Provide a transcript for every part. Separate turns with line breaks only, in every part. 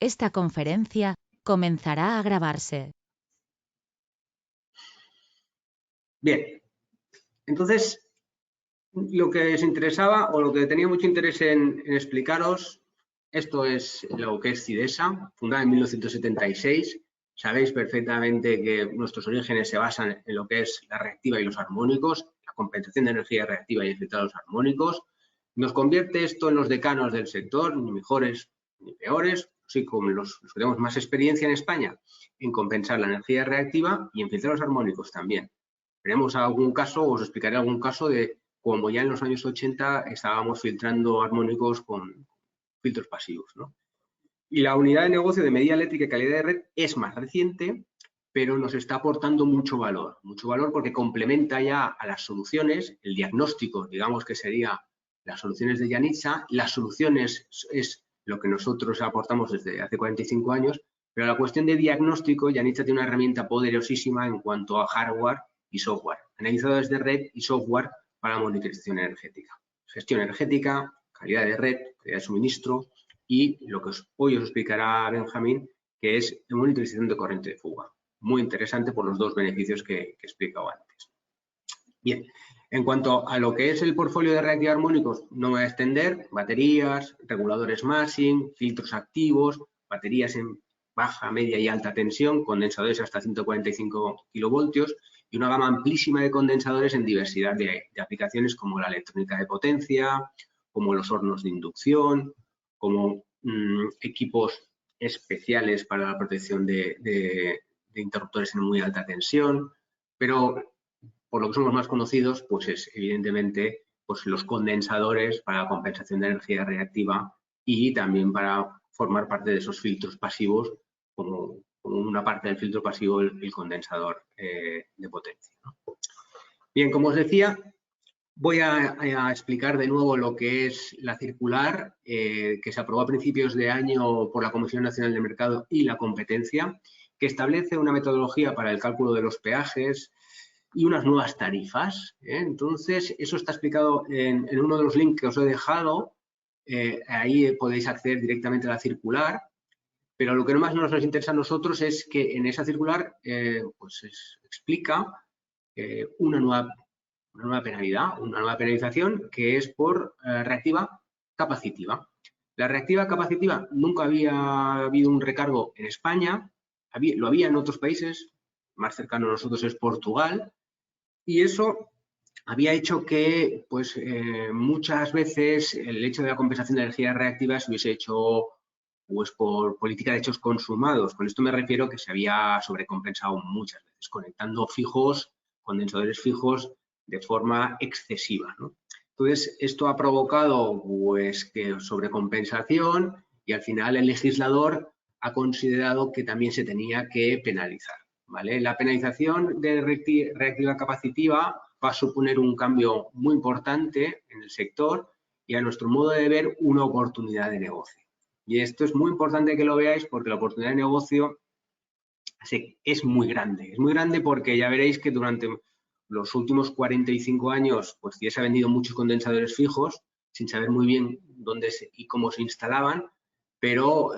Esta conferencia comenzará a grabarse.
Bien, entonces lo que os interesaba o lo que tenía mucho interés en explicaros, esto es lo que es Cidesa, fundada en 1976. Sabéis perfectamente que nuestros orígenes se basan en lo que es la reactiva y los armónicos, la compensación de energía reactiva y efectuados armónicos. Nos convierte esto en los decanos del sector, ni mejores ni peores, así como los que tenemos más experiencia en España en compensar la energía reactiva y en filtrar los armónicos también. Veremos algún caso, os explicaré algún caso de como ya en los años 80 estábamos filtrando armónicos con filtros pasivos, ¿no? Y la unidad de negocio de medida eléctrica y calidad de red es más reciente, pero nos está aportando mucho valor porque complementa ya a las soluciones, el diagnóstico, digamos que sería las soluciones de Janitza, las soluciones es lo que nosotros aportamos desde hace 45 años, pero la cuestión de diagnóstico, Janitza tiene una herramienta poderosísima en cuanto a hardware y software, analizadores de red y software para monitorización energética. Gestión energética, calidad de red, calidad de suministro y lo que hoy os explicará Benjamín, que es monitorización de corriente de fuga. Muy interesante por los dos beneficios que he explicado antes. Bien, en cuanto a lo que es el portfolio de reactiva armónicos, no me voy a extender. Baterías, reguladores Masing, filtros activos, baterías en baja, media y alta tensión, condensadores hasta 145 kilovoltios y una gama amplísima de condensadores en diversidad de aplicaciones como la electrónica de potencia, como los hornos de inducción, como equipos especiales para la protección de interruptores en muy alta tensión, pero por lo que somos más conocidos, pues es evidentemente pues los condensadores para la compensación de energía reactiva y también para formar parte de esos filtros pasivos, como una parte del filtro pasivo el condensador de potencia, ¿no? Bien, como os decía, voy a explicar de nuevo lo que es la circular que se aprobó a principios de año por la Comisión Nacional de Mercado y la Competencia, que establece una metodología para el cálculo de los peajes y unas nuevas tarifas. Entonces, eso está explicado en uno de los links que os he dejado. Ahí podéis acceder directamente a la circular, pero lo que más nos interesa a nosotros es que en esa circular pues explica una nueva penalidad, una nueva penalización que es por reactiva capacitiva. La reactiva capacitiva nunca había habido un recargo en España, lo había en otros países, más cercano a nosotros es Portugal, y eso había hecho que pues, muchas veces el hecho de la compensación de energía reactiva se hubiese hecho pues, por política de hechos consumados. Con esto me refiero que se había sobrecompensado muchas veces, conectando fijos, condensadores fijos de forma excesiva, ¿no? Entonces, esto ha provocado pues, que sobrecompensación y al final el legislador ha considerado que también se tenía que penalizar, ¿vale? La penalización de reactiva capacitiva va a suponer un cambio muy importante en el sector y a nuestro modo de ver una oportunidad de negocio. Y esto es muy importante que lo veáis porque la oportunidad de negocio es muy grande. Es muy grande porque ya veréis que durante los últimos 45 años pues ya se han vendido muchos condensadores fijos sin saber muy bien dónde y cómo se instalaban, pero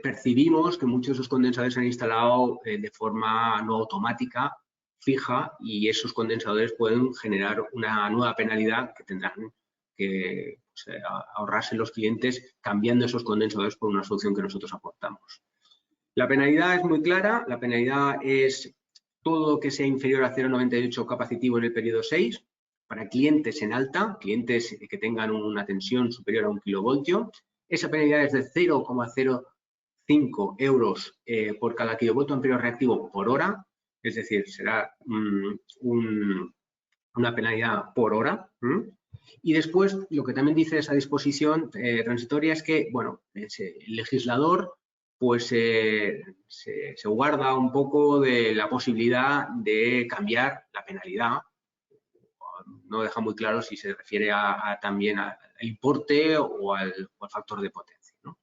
percibimos que muchos de esos condensadores se han instalado de forma no automática, fija, y esos condensadores pueden generar una nueva penalidad que tendrán que pues, ahorrarse los clientes cambiando esos condensadores por una solución que nosotros aportamos. La penalidad es muy clara, la penalidad es todo que sea inferior a 0,98 capacitivo en el periodo 6, para clientes en alta, clientes que tengan una tensión superior a 1 kilovoltio. Esa penalidad es de 0,05 euros por cada kilovoltio amperio reactivo por hora, es decir, será una penalidad por hora. Y después, lo que también dice esa disposición transitoria es que, bueno, el legislador pues se guarda un poco de la posibilidad de cambiar la penalidad. No deja muy claro si se refiere también al importe o al factor de potencia, ¿no?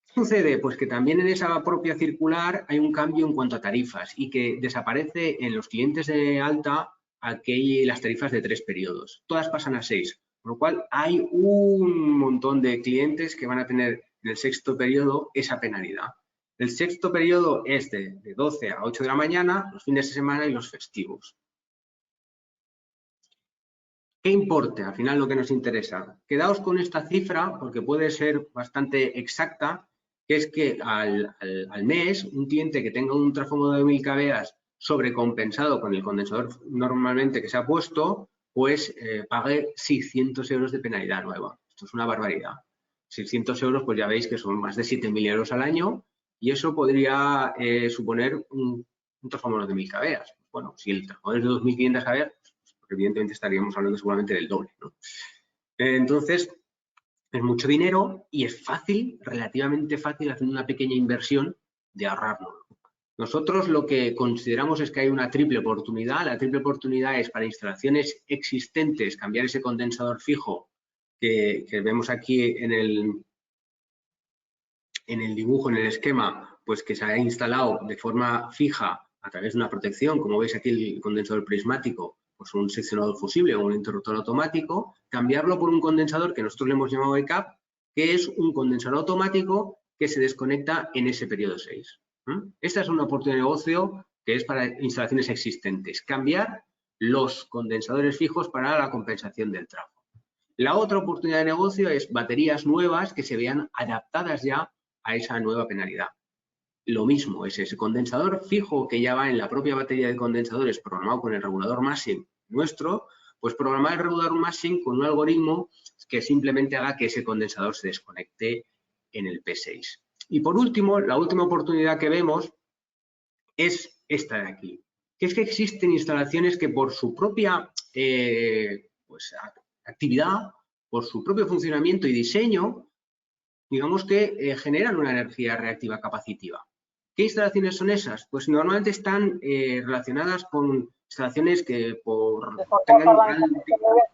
¿Qué sucede? Pues que también en esa propia circular hay un cambio en cuanto a tarifas y que desaparece en los clientes de alta las tarifas de 3 periodos. Todas pasan a 6, con lo cual hay un montón de clientes que van a tener en el sexto periodo esa penalidad. El sexto periodo es de 12 a 8 de la mañana, los fines de semana y los festivos. ¿Qué importa? Al final lo que nos interesa. Quedaos con esta cifra porque puede ser bastante exacta, que es que al mes un cliente que tenga un transformador de 1000 kVA sobrecompensado con el condensador normalmente que se ha puesto, pues pague 600 euros de penalidad nueva. Esto es una barbaridad. 600 euros, pues ya veis que son más de 7.000 euros al año y eso podría suponer un transformador de 1000 kVA. Bueno, si el transformador es de 2.500 kVA, evidentemente estaríamos hablando seguramente del doble, ¿no? Entonces, es mucho dinero y es fácil, relativamente fácil, haciendo una pequeña inversión de ahorrarlo. Nosotros lo que consideramos es que hay una triple oportunidad. La triple oportunidad es para instalaciones existentes cambiar ese condensador fijo que vemos aquí en el dibujo, en el esquema, pues que se ha instalado de forma fija a través de una protección, como veis aquí el condensador prismático, pues un seccionador fusible o un interruptor automático, cambiarlo por un condensador que nosotros le hemos llamado ECAP, que es un condensador automático que se desconecta en ese periodo 6. Esta es una oportunidad de negocio que es para instalaciones existentes, cambiar los condensadores fijos para la compensación del tráfico. La otra oportunidad de negocio es baterías nuevas que se vean adaptadas ya a esa nueva penalidad. Lo mismo es ese condensador fijo que ya va en la propia batería de condensadores programado con el regulador Maxim nuestro, pues programar el regulador Maxim con un algoritmo que simplemente haga que ese condensador se desconecte en el P6. Y por último, la última oportunidad que vemos es esta de aquí, que es que existen instalaciones que por su propia pues, actividad, por su propio funcionamiento y diseño, digamos que generan una energía reactiva capacitiva. ¿Qué instalaciones son esas? Pues normalmente están relacionadas con instalaciones que
al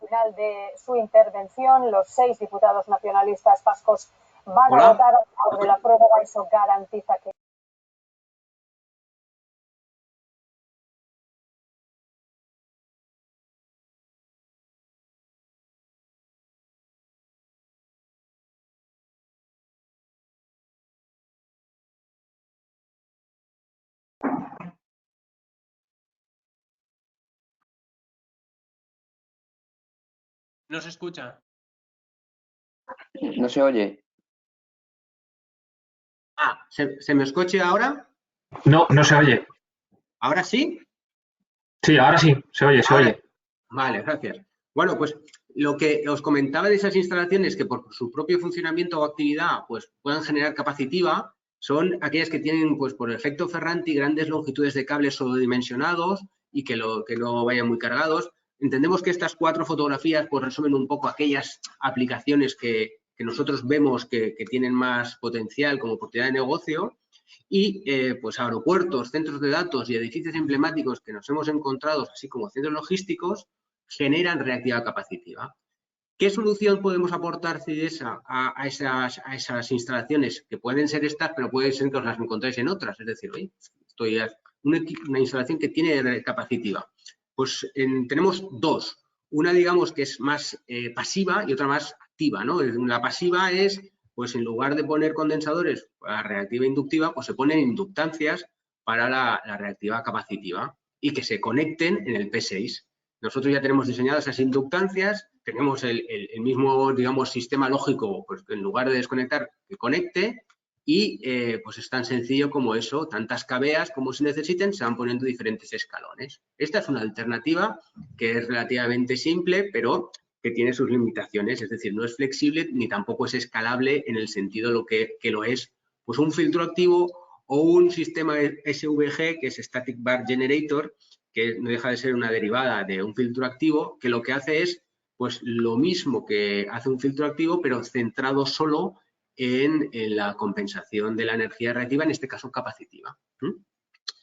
final de su intervención, los 6 diputados nacionalistas vascos van a votar a favor de la prórroga. Eso garantiza que...
¿No se escucha?
No se oye.
Ah, ¿se me escucha ahora?
No, no se oye.
¿Ahora sí?
Sí, ahora sí, se oye, se oye.
Vale, gracias. Bueno, pues lo que os comentaba de esas instalaciones que por su propio funcionamiento o actividad pues puedan generar capacitiva son aquellas que tienen pues por efecto Ferranti grandes longitudes de cables sobredimensionados y que no vayan muy cargados. Entendemos que estas 4 fotografías pues resumen un poco aquellas aplicaciones que nosotros vemos que tienen más potencial como oportunidad de negocio. Y pues aeropuertos, centros de datos y edificios emblemáticos que nos hemos encontrado, así como centros logísticos, generan reactividad capacitiva. ¿Qué solución podemos aportar CIDESA a esas instalaciones? Que pueden ser estas, pero puede ser que os las encontréis en otras. Es decir, oye, una instalación que tiene capacitiva. Pues tenemos 2. Una, digamos, que es más pasiva y otra más activa, ¿no? La pasiva es, pues en lugar de poner condensadores para reactiva inductiva, pues se ponen inductancias para la reactiva capacitiva y que se conecten en el P6. Nosotros ya tenemos diseñadas esas inductancias, tenemos el mismo, digamos, sistema lógico, pues en lugar de desconectar, que conecte y pues es tan sencillo como eso, tantas cabeas como se necesiten, se van poniendo diferentes escalones. Esta es una alternativa que es relativamente simple, pero que tiene sus limitaciones, es decir, no es flexible ni tampoco es escalable en el sentido que lo es pues un filtro activo o un sistema SVG, que es Static Var Generator, que no deja de ser una derivada de un filtro activo, que lo que hace es pues lo mismo que hace un filtro activo, pero centrado solo en la compensación de la energía reactiva, en este caso capacitiva.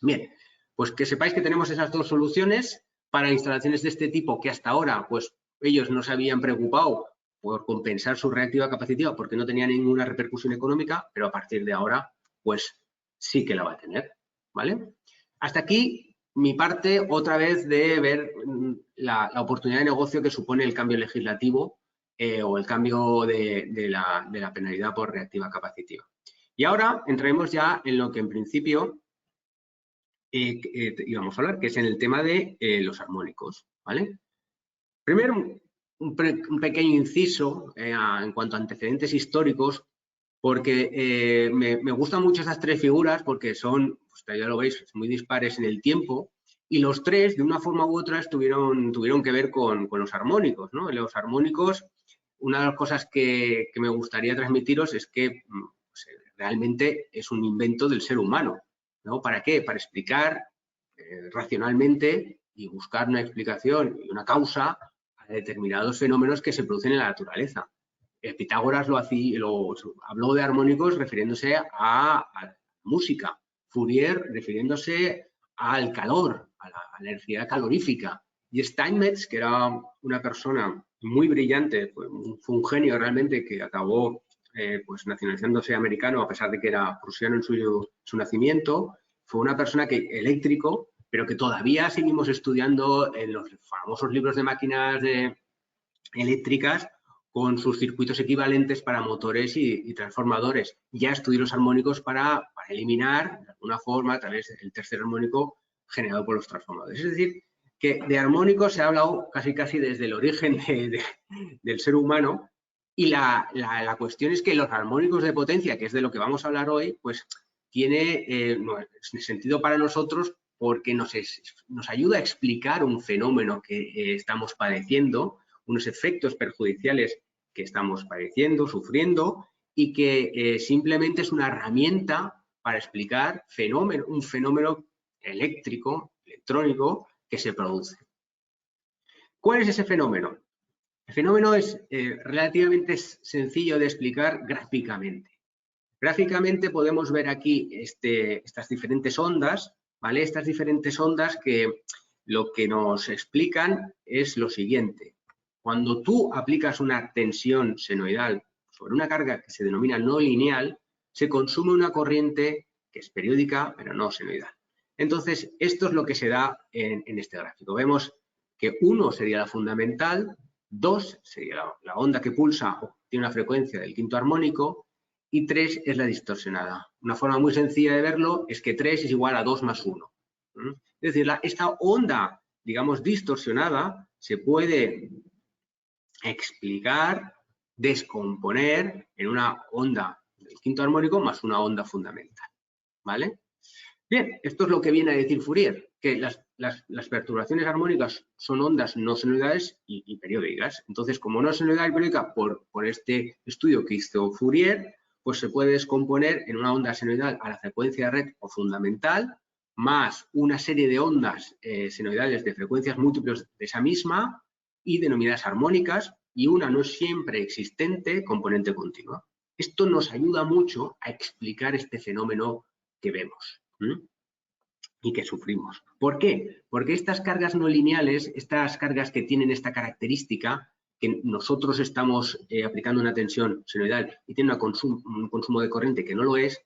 Bien, pues que sepáis que tenemos esas 2 soluciones para instalaciones de este tipo que hasta ahora pues ellos no se habían preocupado por compensar su reactiva capacitiva porque no tenía ninguna repercusión económica, pero a partir de ahora pues sí que la va a tener, ¿vale? Hasta aquí mi parte otra vez de ver la oportunidad de negocio que supone el cambio legislativo o el cambio de la penalidad por reactiva capacitiva. Y ahora entraremos ya en lo que en principio íbamos a hablar, que es en el tema de los armónicos, ¿vale? Primero, un pequeño inciso en cuanto a antecedentes históricos, porque me gustan mucho estas tres figuras porque son, pues ya lo veis, muy dispares en el tiempo, y los tres, de una forma u otra, tuvieron que ver con los armónicos, ¿no? Los armónicos, una de las cosas que me gustaría transmitiros es que pues, realmente es un invento del ser humano, ¿no? ¿Para qué? Para explicar racionalmente y buscar una explicación y una causa a determinados fenómenos que se producen en la naturaleza. Pitágoras habló de armónicos refiriéndose a música, Fourier refiriéndose al calor, a la energía calorífica, y Steinmetz, que era una persona muy brillante, fue un genio realmente que acabó pues nacionalizándose americano a pesar de que era prusiano en su nacimiento, fue una persona eléctrico, pero que todavía seguimos estudiando en los famosos libros de máquinas eléctricas con sus circuitos equivalentes para motores y transformadores. Ya estudió los armónicos para eliminar, de alguna forma, a través del tercer armónico generado por los transformadores. Es decir, que de armónicos se ha hablado casi desde el origen del ser humano, y la cuestión es que los armónicos de potencia, que es de lo que vamos a hablar hoy, pues tiene sentido para nosotros porque nos ayuda a explicar un fenómeno que estamos padeciendo, unos efectos perjudiciales que estamos padeciendo, sufriendo, y que simplemente es una herramienta para explicar un fenómeno electrónico que se produce. ¿Cuál es ese fenómeno? El fenómeno es relativamente sencillo de explicar gráficamente. Gráficamente podemos ver aquí estas diferentes ondas, ¿vale? Estas diferentes ondas que lo que nos explican es lo siguiente. Cuando tú aplicas una tensión senoidal sobre una carga que se denomina no lineal, se consume una corriente que es periódica, pero no senoidal. Entonces, esto es lo que se da en este gráfico. Vemos que 1 sería la fundamental, 2 sería la onda que pulsa o tiene una frecuencia del quinto armónico, y 3 es la distorsionada. Una forma muy sencilla de verlo es que 3 es igual a 2 más 1. Es decir, esta onda, digamos, distorsionada se puede explicar, descomponer en una onda del quinto armónico más una onda fundamental, ¿vale? Bien, esto es lo que viene a decir Fourier, que las perturbaciones armónicas son ondas no senoidales y periódicas. Entonces, como no senoidal y periódica, por este estudio que hizo Fourier, pues se puede descomponer en una onda senoidal a la frecuencia de red o fundamental, más una serie de ondas senoidales de frecuencias múltiples de esa misma y denominadas armónicas, y una no siempre existente componente continua. Esto nos ayuda mucho a explicar este fenómeno que vemos y que sufrimos. ¿Por qué? Porque estas cargas no lineales, estas cargas que tienen esta característica, que nosotros estamos aplicando una tensión senoidal y tienen un consumo de corriente que no lo es,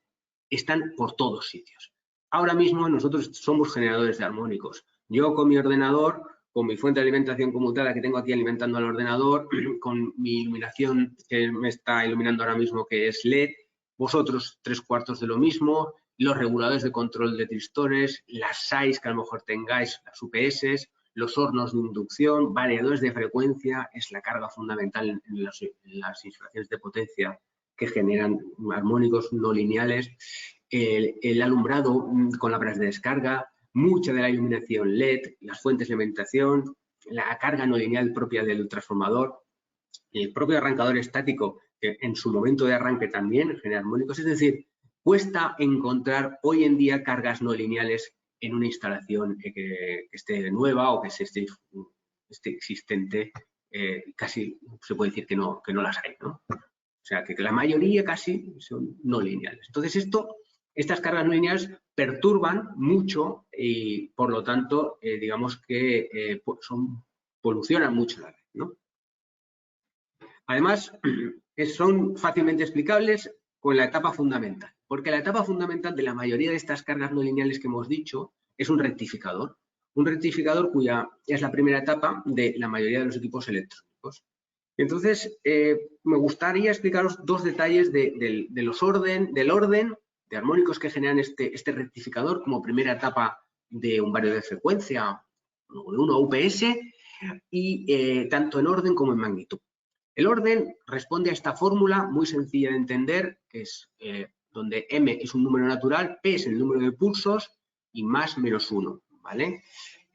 están por todos sitios. Ahora mismo nosotros somos generadores de armónicos. Yo con mi ordenador, con mi fuente de alimentación conmutada que tengo aquí alimentando al ordenador, con mi iluminación que me está iluminando ahora mismo que es LED, vosotros 3/4 de lo mismo, los reguladores de control de tristores, las SAIs que a lo mejor tengáis, las UPS, los hornos de inducción, variadores de frecuencia, es la carga fundamental en las instalaciones de potencia que generan armónicos no lineales, el alumbrado con lámparas de descarga, mucha de la iluminación LED, las fuentes de alimentación, la carga no lineal propia del transformador, el propio arrancador estático, que en su momento de arranque también genera armónicos. Es decir, cuesta encontrar hoy en día cargas no lineales en una instalación que esté nueva o que esté existente. Casi se puede decir que no las hay, ¿no? O sea, que la mayoría casi son no lineales. Entonces, estas cargas no lineales perturban mucho y, por lo tanto, digamos que polucionan mucho la red, ¿no? Además, son fácilmente explicables con la etapa fundamental, porque la etapa fundamental de la mayoría de estas cargas no lineales que hemos dicho es un rectificador cuya es la primera etapa de la mayoría de los equipos electrónicos. Entonces, me gustaría explicaros dos detalles del orden de armónicos que generan este rectificador como primera etapa de un vario de frecuencia, de 1 UPS, y tanto en orden como en magnitud. El orden responde a esta fórmula muy sencilla de entender, que es donde m es un número natural, p es el número de pulsos y más menos 1, ¿vale?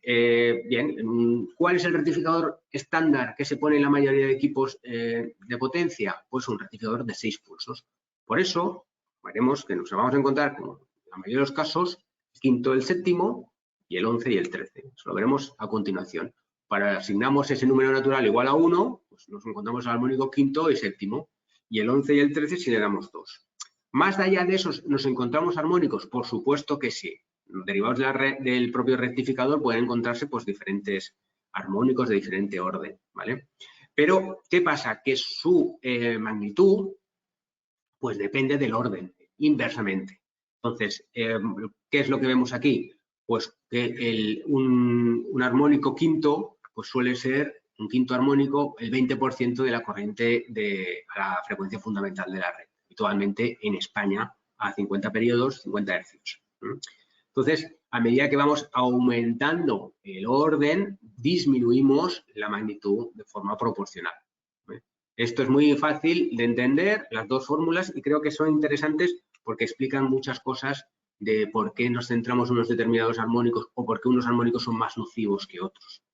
Bien, ¿cuál es el rectificador estándar que se pone en la mayoría de equipos de potencia? Pues un rectificador de 6 pulsos. Por eso, veremos que nos vamos a encontrar, como en la mayoría de los casos, el quinto, el séptimo y el 11 y el 13. Eso lo veremos a continuación. Para asignamos ese número natural igual a 1, pues nos encontramos el armónico quinto y séptimo. Y el 11 y el 13 si le damos 2. Más allá de esos, ¿nos encontramos armónicos? Por supuesto que sí. Derivados del propio rectificador pueden encontrarse pues diferentes armónicos de diferente orden, ¿vale? Pero, ¿qué pasa? Que su magnitud pues depende del orden, inversamente. Entonces, ¿qué es lo que vemos aquí? Pues que un armónico quinto pues suele ser un quinto armónico el 20% de la corriente a la frecuencia fundamental de la red. Habitualmente en España a 50 periodos, 50 hercios. Entonces, a medida que vamos aumentando el orden, disminuimos la magnitud de forma proporcional. Esto es muy fácil de entender, las dos fórmulas, y creo que son interesantes porque explican muchas cosas de por qué nos centramos en unos determinados armónicos o por qué unos armónicos son más nocivos que otros.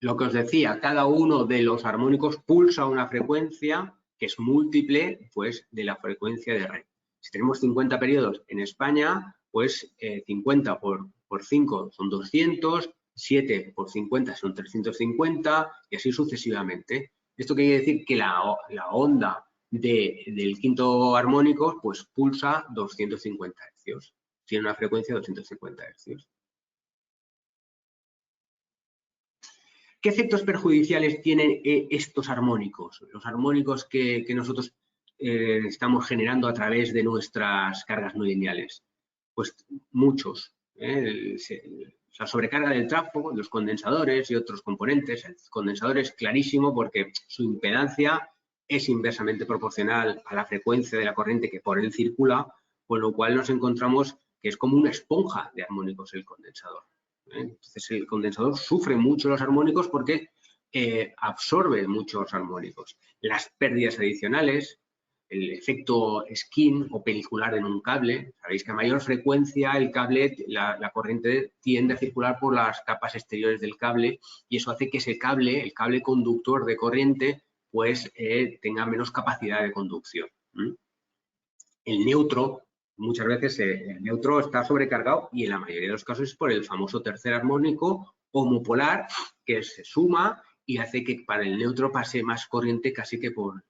Lo que os decía, cada uno de los armónicos pulsa una frecuencia que es múltiple pues, de la frecuencia de red. Si tenemos 50 periodos en España, pues 50 por 5 son 200, 7 por 50 son 350 y así sucesivamente. Esto quiere decir que la onda del quinto armónico pues pulsa 250 hercios. Tiene una frecuencia de 250 hercios. ¿Qué efectos perjudiciales tienen estos armónicos? Los armónicos que nosotros estamos generando a través de nuestras cargas no lineales. Pues muchos. La sobrecarga del tráfico, los condensadores y otros componentes. El condensador es clarísimo porque su impedancia es inversamente proporcional a la frecuencia de la corriente que por él circula, con lo cual nos encontramos que es como una esponja de armónicos el condensador. Entonces el condensador sufre mucho los armónicos porque absorbe muchos armónicos. Las pérdidas adicionales, el efecto skin o pelicular en un cable. Sabéis que a mayor frecuencia el cable, la corriente tiende a circular por las capas exteriores del cable y eso hace que ese cable, el cable conductor de corriente, pues tenga menos capacidad de conducción. El neutro, muchas veces el neutro está sobrecargado y en la mayoría de los casos es por el famoso tercer armónico homopolar que se suma y hace que para el neutro pase más corriente casi que por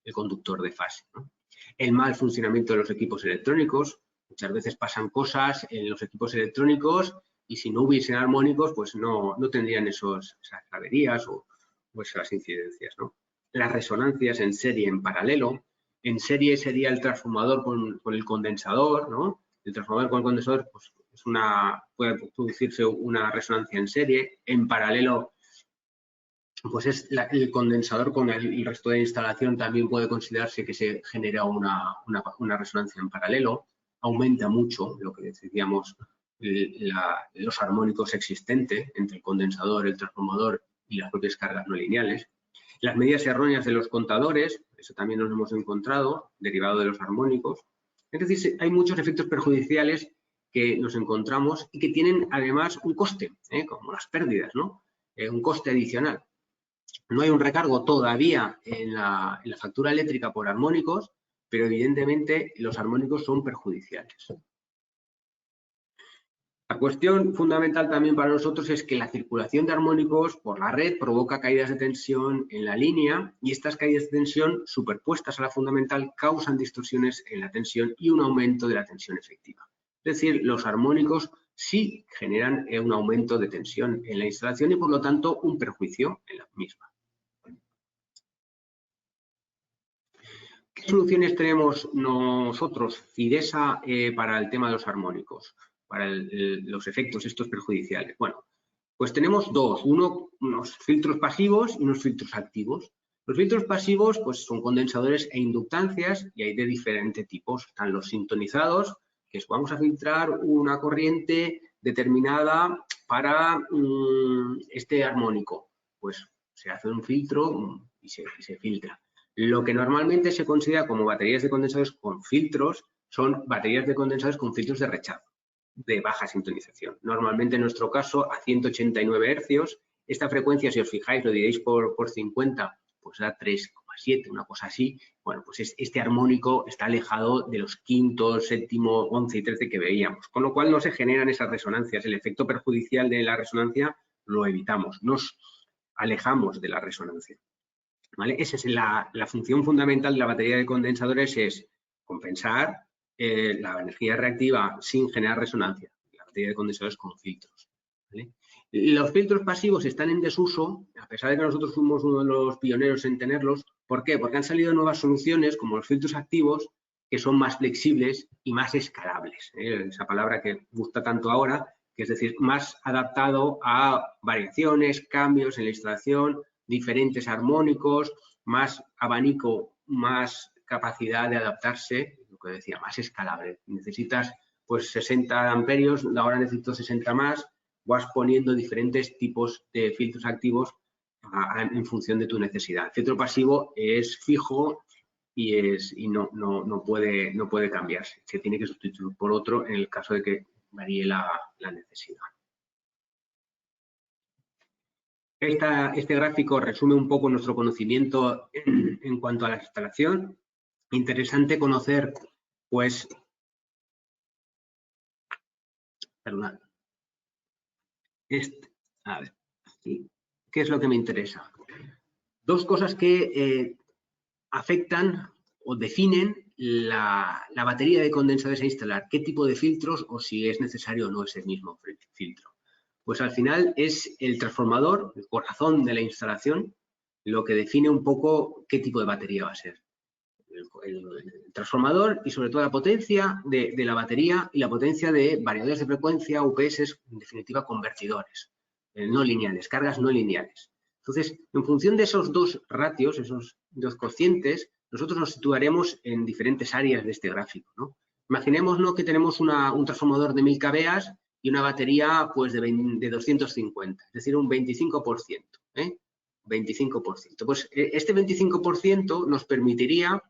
el conductor de fase, ¿no? El mal funcionamiento de los equipos electrónicos. Muchas veces pasan cosas en los equipos electrónicos y si no hubiesen armónicos pues no tendrían esas averías o esas incidencias, ¿no? Las resonancias en serie en paralelo. En serie sería el transformador con el condensador, ¿no? El transformador con el condensador pues, puede producirse una resonancia en serie. En paralelo, pues es el condensador con el resto de la instalación también puede considerarse que se genera una resonancia en paralelo. Aumenta mucho lo que decíamos, los armónicos existentes entre el condensador, el transformador y las propias cargas no lineales. Las medidas erróneas de los contadores, eso también nos hemos encontrado, derivado de los armónicos. Es decir, hay muchos efectos perjudiciales que nos encontramos y que tienen además un coste, como las pérdidas, ¿no? Un coste adicional. No hay un recargo todavía en la factura eléctrica por armónicos, pero evidentemente los armónicos son perjudiciales. La cuestión fundamental también para nosotros es que la circulación de armónicos por la red provoca caídas de tensión en la línea y estas caídas de tensión superpuestas a la fundamental causan distorsiones en la tensión y un aumento de la tensión efectiva. Es decir, los armónicos sí generan un aumento de tensión en la instalación y por lo tanto un perjuicio en la misma. ¿Qué soluciones tenemos nosotros, CIDESA, para el tema de los armónicos? Para los efectos estos perjudiciales. Bueno, Pues tenemos dos, unos filtros pasivos y unos filtros activos. Los filtros pasivos pues, son condensadores e inductancias y hay de diferentes tipos. Están los sintonizados, que es vamos a filtrar una corriente determinada para este armónico. Pues se hace un filtro y se filtra. Lo que normalmente se considera como baterías de condensadores con filtros son baterías de condensadores con filtros de rechazo, de baja sintonización. Normalmente en nuestro caso a 189 Hz, esta frecuencia, si os fijáis, lo diréis por 50, pues da 3,7, una cosa así. Bueno, pues este armónico está alejado de los quinto, séptimo, 11 y 13 que veíamos, con lo cual no se generan esas resonancias. El efecto perjudicial de la resonancia lo evitamos, nos alejamos de la resonancia. ¿Vale? Esa es la función fundamental de la batería de condensadores, es compensar la energía reactiva sin generar resonancia. La batería de condensadores con filtros. ¿Vale? Los filtros pasivos están en desuso, a pesar de que nosotros fuimos uno de los pioneros en tenerlos. ¿Por qué? Porque han salido nuevas soluciones, como los filtros activos, que son más flexibles y más escalables. Esa palabra que gusta tanto ahora, que es decir, más adaptado a variaciones, cambios en la instalación, diferentes armónicos, más abanico, más capacidad de adaptarse, lo que decía, más escalable. Necesitas pues 60 amperios, ahora necesito 60 más, vas poniendo diferentes tipos de filtros activos en función de tu necesidad. El filtro pasivo es fijo y no puede cambiarse. Se tiene que sustituir por otro en el caso de que varíe la necesidad. Este gráfico resume un poco nuestro conocimiento en cuanto a la instalación. Interesante conocer, pues, perdón, a ver, aquí, ¿qué es lo que me interesa? Dos cosas que afectan o definen la batería de condensadores a instalar, qué tipo de filtros o si es necesario o no ese mismo filtro. Pues al final es el transformador, el corazón de la instalación, lo que define un poco qué tipo de batería va a ser. El transformador y sobre todo la potencia de la batería y la potencia de variadores de frecuencia, UPS, en definitiva convertidores, no lineales, cargas no lineales. Entonces, en función de esos dos ratios, esos dos cocientes, nosotros nos situaremos en diferentes áreas de este gráfico, ¿no? Imaginémonos que tenemos un transformador de 1000 kVA y una batería pues de 250, es decir, un 25%. 25%. Pues este 25% nos permitiría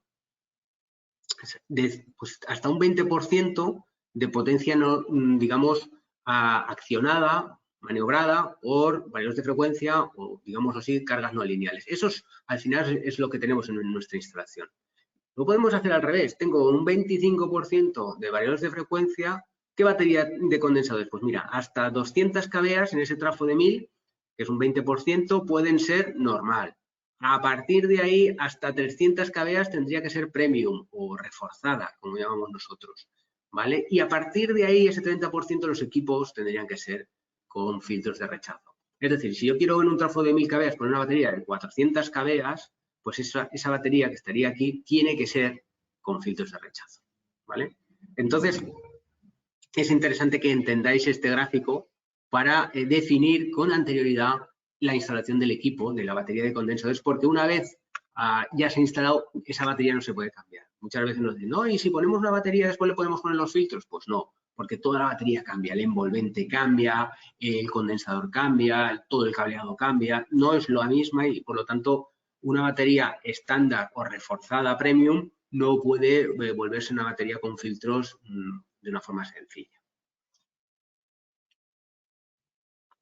pues hasta un 20% de potencia, digamos, accionada, maniobrada por variadores de frecuencia o, digamos así, cargas no lineales. Eso al final es lo que tenemos en nuestra instalación. Lo podemos hacer al revés. Tengo un 25% de variadores de frecuencia. ¿Qué batería de condensadores? Pues mira, hasta 200 kVA en ese trafo de 1000, que es un 20%, pueden ser normal. A partir de ahí, hasta 300 kVA tendría que ser premium o reforzada, como llamamos nosotros, ¿vale? Y a partir de ahí, ese 30% de los equipos tendrían que ser con filtros de rechazo. Es decir, si yo quiero en un trafo de 1000 kVA poner una batería de 400 kVA, pues esa batería que estaría aquí tiene que ser con filtros de rechazo, ¿vale? Entonces, es interesante que entendáis este gráfico para definir con anterioridad la instalación del equipo, de la batería de condensadores, porque una vez ya se ha instalado, esa batería no se puede cambiar. Muchas veces nos dicen, no, y si ponemos una batería después le podemos poner los filtros. Pues no, porque toda la batería cambia, el envolvente cambia, el condensador cambia, todo el cableado cambia, no es la misma y por lo tanto una batería estándar o reforzada premium no puede volverse una batería con filtros de una forma sencilla.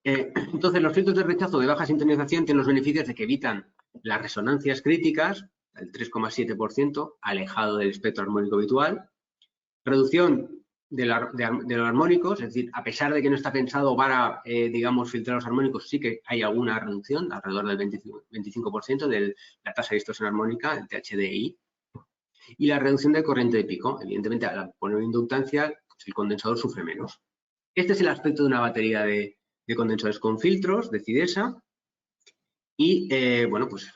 Entonces, los filtros de rechazo de baja sintonización tienen los beneficios de que evitan las resonancias críticas, el 3,7%, alejado del espectro armónico habitual, reducción de los armónicos, es decir, a pesar de que no está pensado para, digamos, filtrar los armónicos, sí que hay alguna reducción, alrededor del 25% de la tasa de distorsión armónica, el THDI, y la reducción de corriente de pico. Evidentemente, al poner inductancia, pues el condensador sufre menos. Este es el aspecto de una batería de condensadores con filtros de CIDESA. Y, bueno, pues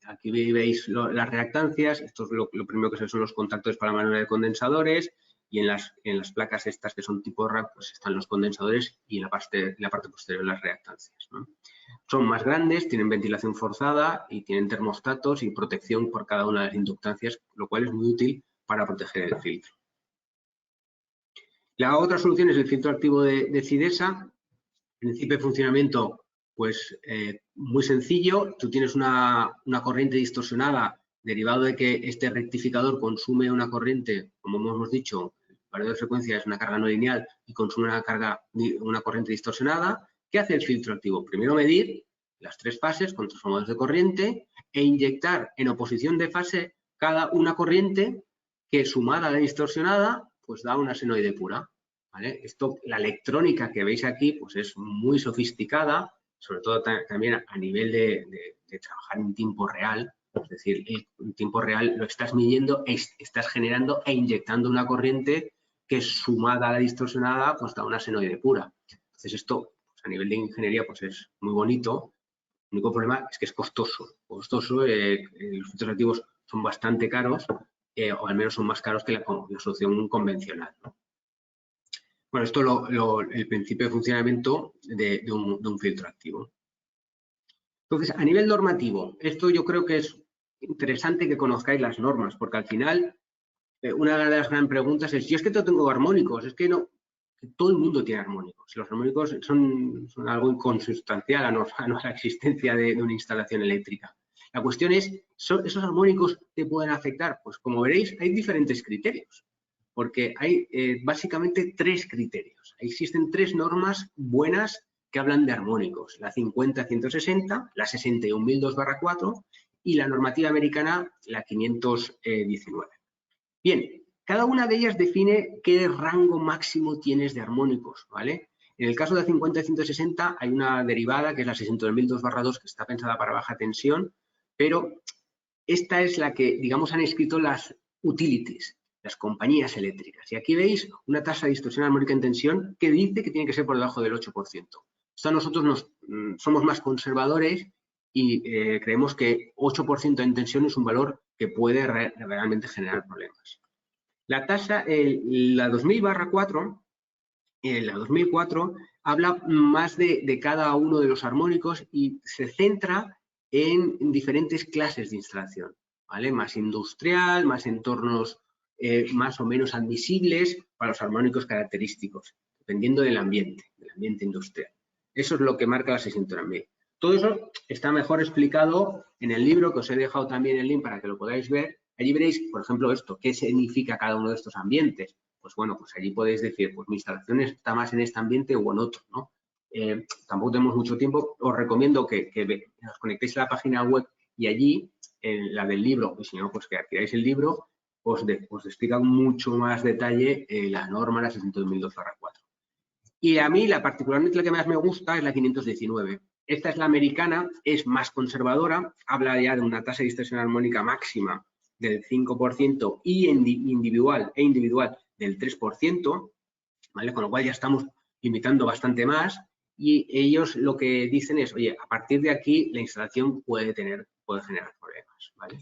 aquí veis las reactancias. Esto es lo primero que son los contactores para la maniobra de condensadores. y en las placas estas que son tipo rack, pues están los condensadores y en la parte posterior las reactancias, ¿no? Son más grandes, tienen ventilación forzada y tienen termostatos y protección por cada una de las inductancias, lo cual es muy útil para proteger el filtro. La otra solución es el filtro activo de CIDESA. Principio de funcionamiento, pues muy sencillo. Tú tienes una corriente distorsionada derivado de que este rectificador consume una corriente, como hemos dicho, el valor de frecuencia es una carga no lineal y consume una corriente distorsionada. ¿Qué hace el filtro activo? Primero medir las 3 fases con transformadores de corriente e inyectar en oposición de fase cada una corriente que sumada a la distorsionada pues da una senoide pura. ¿Vale? La electrónica que veis aquí pues es muy sofisticada, sobre todo también a nivel de trabajar en tiempo real. Es decir, en tiempo real lo estás midiendo, estás generando e inyectando una corriente que sumada a la distorsionada pues da una senoide pura. Entonces esto pues, a nivel de ingeniería pues es muy bonito. El único problema es que es costoso. Los filtros activos son bastante caros o al menos son más caros que la solución convencional, ¿no? Bueno, esto es el principio de funcionamiento de un filtro activo. Entonces, a nivel normativo, esto yo creo que es interesante que conozcáis las normas, porque al final una de las grandes preguntas es, yo es que tengo armónicos, es que no, que todo el mundo tiene armónicos. Los armónicos son algo inconsustancial a la existencia de una instalación eléctrica. La cuestión es, ¿esos armónicos te pueden afectar? Pues como veréis, hay diferentes criterios. Porque hay básicamente 3 criterios. Existen 3 normas buenas que hablan de armónicos. La 50-160, la 61002/4 y la normativa americana, la 519. Bien, cada una de ellas define qué rango máximo tienes de armónicos, ¿vale? En el caso de la 50-160 hay una derivada que es la 61002/2 que está pensada para baja tensión, pero esta es la que, digamos, han escrito las utilities, las compañías eléctricas. Y aquí veis una tasa de distorsión armónica en tensión que dice que tiene que ser por debajo del 8%. Esto nosotros somos más conservadores y creemos que 8% en tensión es un valor que puede realmente generar problemas. La tasa, la 2000/4, la 2004, habla más de cada uno de los armónicos y se centra en diferentes clases de instalación, ¿vale? Más industrial, más entornos más o menos admisibles para los armónicos característicos, dependiendo del ambiente industrial. Eso es lo que marca la 600.000. Todo eso está mejor explicado en el libro, que os he dejado también el link para que lo podáis ver. Allí veréis, por ejemplo, esto, qué significa cada uno de estos ambientes. Pues bueno, pues allí podéis decir, pues mi instalación está más en este ambiente o en otro, ¿no? Tampoco tenemos mucho tiempo. Os recomiendo que os conectéis a la página web y allí, en la del libro, y si no, pues que adquiráis el libro, os explica mucho más detalle la norma, la 600.002/4. Y a mí, particularmente la que más me gusta es la 519. Esta es la americana, es más conservadora, habla ya de una tasa de distorsión armónica máxima del 5% y individual del 3%, ¿vale? Con lo cual ya estamos limitando bastante más y ellos lo que dicen es, oye, a partir de aquí la instalación puede generar problemas, ¿vale?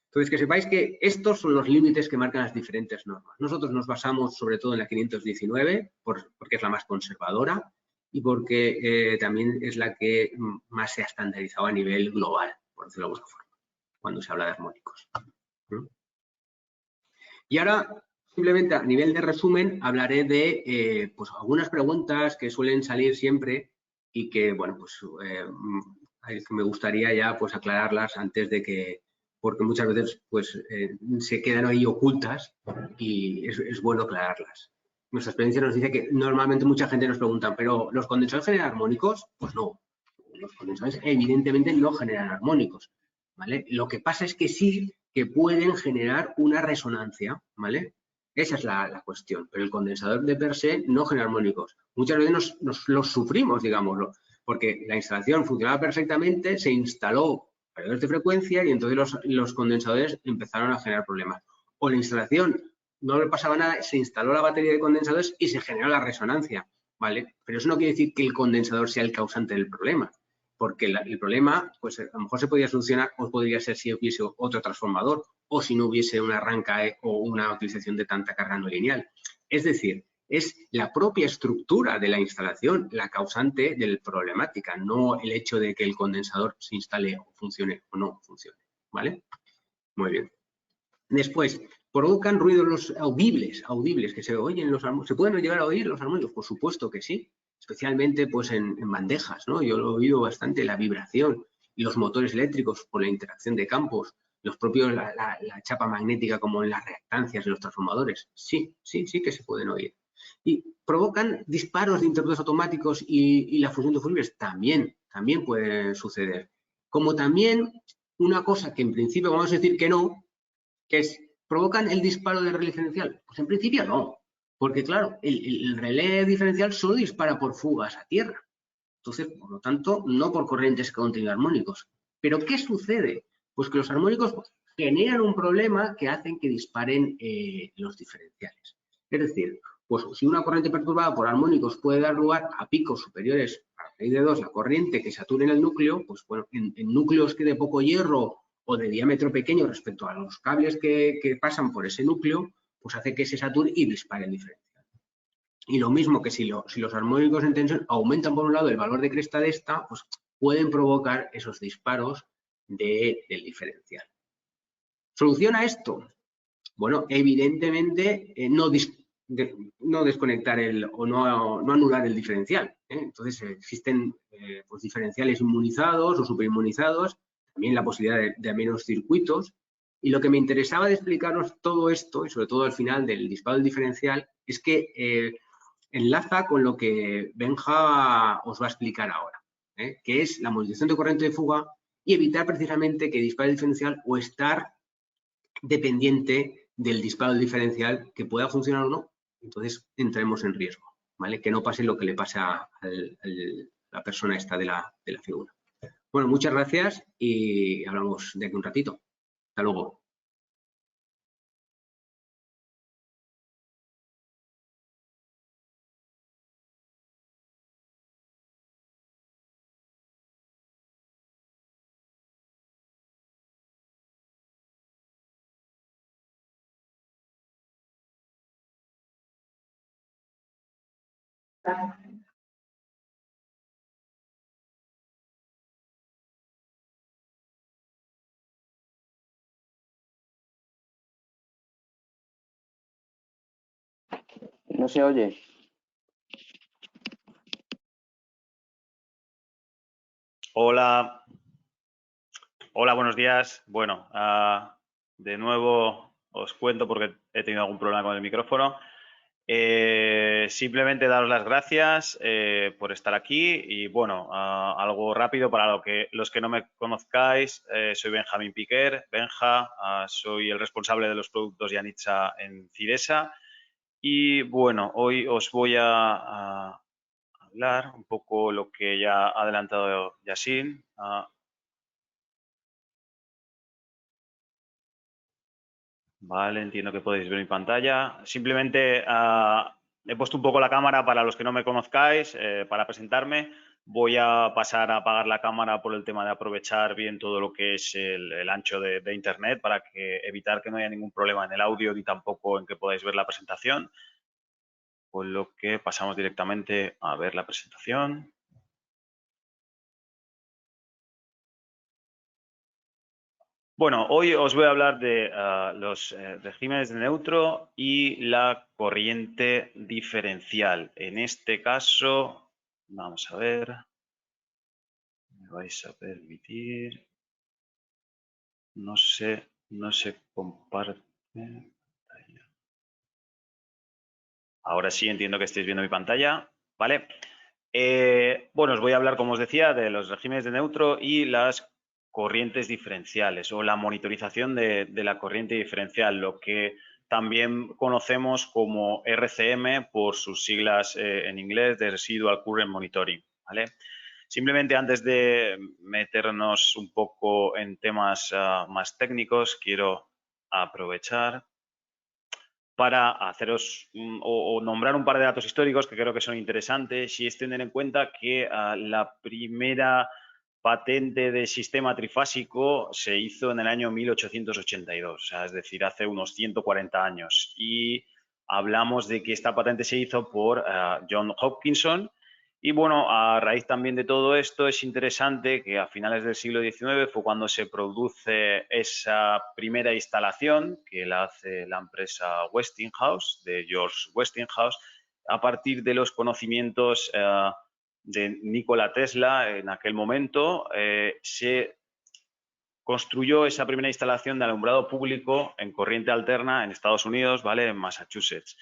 Entonces, que sepáis que estos son los límites que marcan las diferentes normas. Nosotros nos basamos sobre todo en la 519 porque es la más conservadora y porque también es la que más se ha estandarizado a nivel global, por decirlo de alguna forma, cuando se habla de armónicos. Y ahora, simplemente a nivel de resumen, hablaré de pues algunas preguntas que suelen salir siempre y que, bueno, pues me gustaría ya pues aclararlas antes de que, porque muchas veces pues se quedan ahí ocultas y es bueno aclararlas. Nuestra experiencia nos dice que normalmente mucha gente nos pregunta, ¿pero los condensadores generan armónicos? Pues no, los condensadores evidentemente no generan armónicos, ¿vale? Lo que pasa es que sí que pueden generar una resonancia, ¿vale? Esa es la cuestión, pero el condensador de per se no genera armónicos. Muchas veces los sufrimos, digámoslo, porque la instalación funcionaba perfectamente, se instaló valores de frecuencia y entonces los condensadores empezaron a generar problemas. O la instalación no le pasaba nada, se instaló la batería de condensadores y se generó la resonancia, ¿vale? Pero eso no quiere decir que el condensador sea el causante del problema, porque el problema, pues a lo mejor se podría solucionar o podría ser si hubiese otro transformador o si no hubiese una arranca o una utilización de tanta carga no lineal. Es decir, es la propia estructura de la instalación la causante de la problemática, no el hecho de que el condensador se instale o funcione o no funcione, ¿vale? Muy bien. Después, provocan ruidos audibles que se oyen los armónicos. ¿Se pueden llegar a oír los armónicos? Por supuesto que sí, especialmente pues en bandejas, ¿no? Yo lo he oído bastante, la vibración y los motores eléctricos por la interacción de campos, los propios, la chapa magnética como en las reactancias de los transformadores. Sí que se pueden oír. Y provocan disparos de interruptores automáticos y la fusión de fusibles también puede suceder. Como también una cosa que en principio vamos a decir que no, que es, ¿provocan el disparo del relé diferencial? Pues en principio no, porque claro, el relé diferencial solo dispara por fugas a tierra. Entonces, por lo tanto, no por corrientes continuo-armónicos. ¿Pero qué sucede? Pues que los armónicos generan un problema que hacen que disparen los diferenciales. Es decir, pues si una corriente perturbada por armónicos puede dar lugar a picos superiores a raíz de 2, la corriente que sature en el núcleo, pues bueno, en núcleos que de poco hierro o de diámetro pequeño respecto a los cables que pasan por ese núcleo, pues hace que se sature y dispare el diferencial. Y lo mismo que si los armónicos en tensión aumentan por un lado el valor de cresta de esta, pues pueden provocar esos disparos del diferencial. ¿Solución a esto? Bueno, evidentemente no desconectar o no anular el diferencial. Entonces existen pues, diferenciales inmunizados o superinmunizados, también la posibilidad de menos circuitos. Y lo que me interesaba de explicaros todo esto, y sobre todo al final del disparo del diferencial, es que enlaza con lo que Benja os va a explicar ahora, que es la modificación de corriente de fuga y evitar precisamente que dispare el diferencial o estar dependiente del disparo del diferencial que pueda funcionar o no. Entonces entremos en riesgo, ¿vale? Que no pase lo que le pasa a la persona esta de la figura. Bueno, muchas gracias y hablamos de aquí un ratito. Hasta luego.
No se oye.
Hola. Hola, buenos días. Bueno, de nuevo os cuento porque he tenido algún problema con el micrófono. Simplemente daros las gracias por estar aquí y bueno, algo rápido para los que no me conozcáis, soy Benjamín Piquer, Benja, soy el responsable de los productos Yanitza en Cidesa y bueno, hoy os voy a hablar un poco lo que ya ha adelantado Yasin. Vale, entiendo que podéis ver mi pantalla. Simplemente he puesto un poco la cámara para los que no me conozcáis, para presentarme. Voy a pasar a apagar la cámara por el tema de aprovechar bien todo lo que es el ancho de Internet para evitar que no haya ningún problema en el audio ni tampoco en que podáis ver la presentación. Con lo que pasamos directamente a ver la presentación. Bueno, hoy os voy a hablar de los regímenes de neutro y la corriente diferencial. En este caso, vamos a ver, me vais a permitir, no se comparte. Ahora sí entiendo que estáis viendo mi pantalla, ¿vale? Bueno, os voy a hablar, como os decía, de los regímenes de neutro y las corrientes diferenciales o la monitorización de la corriente diferencial, lo que también conocemos como RCM por sus siglas en inglés de Residual Current Monitoring, ¿vale? Simplemente antes de meternos un poco en temas más técnicos, quiero aprovechar para haceros o nombrar un par de datos históricos que creo que son interesantes y es tener en cuenta que la primera patente de sistema trifásico se hizo en el año 1882, o sea, es decir, hace unos 140 años. Y hablamos de que esta patente se hizo por John Hopkinson. Y bueno, a raíz también de todo esto es interesante que a finales del siglo XIX fue cuando se produce esa primera instalación que la hace la empresa Westinghouse, de George Westinghouse, a partir de los conocimientos de Nikola Tesla. En aquel momento se construyó esa primera instalación de alumbrado público en corriente alterna en Estados Unidos, ¿vale? En Massachusetts.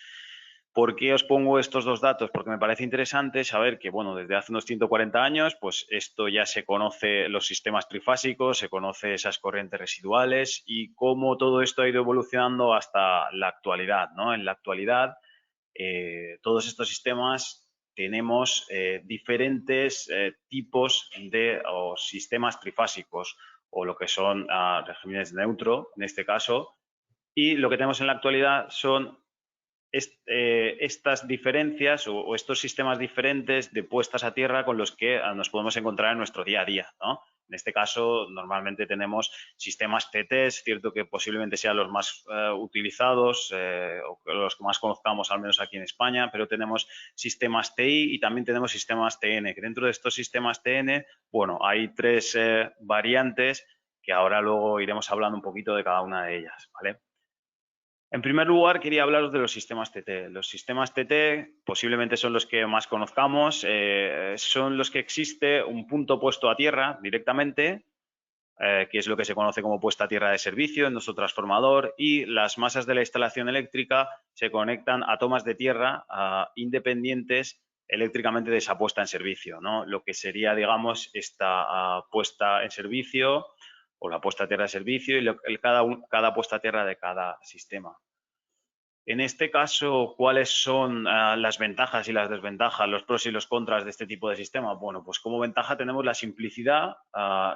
¿Por qué os pongo estos dos datos? Porque me parece interesante saber que, bueno, desde hace unos 140 años, pues esto ya se conoce, los sistemas trifásicos, se conoce esas corrientes residuales y cómo todo esto ha ido evolucionando hasta la actualidad, ¿no? En la actualidad, todos estos sistemas tenemos diferentes tipos de sistemas trifásicos o lo que son regímenes neutro, en este caso, y lo que tenemos en la actualidad son estas diferencias o estos sistemas diferentes de puestas a tierra con los que nos podemos encontrar en nuestro día a día, ¿no? En este caso, normalmente tenemos sistemas TT, es cierto que posiblemente sean los más utilizados o los que más conozcamos, al menos aquí en España, pero tenemos sistemas TI y también tenemos sistemas TN, que dentro de estos sistemas TN, bueno, hay tres variantes que ahora luego iremos hablando un poquito de cada una de ellas, ¿vale? En primer lugar, quería hablaros de los sistemas TT. Los sistemas TT posiblemente son los que más conozcamos, son los que existe un punto puesto a tierra directamente, que es lo que se conoce como puesta a tierra de servicio en nuestro transformador, y las masas de la instalación eléctrica se conectan a tomas de tierra independientes eléctricamente de esa puesta en servicio, ¿no? Lo que sería, digamos, esta puesta en servicio o la puesta a tierra de servicio y cada puesta a tierra de cada sistema. En este caso, ¿cuáles son las ventajas y las desventajas, los pros y los contras de este tipo de sistema? Bueno, pues como ventaja tenemos la simplicidad,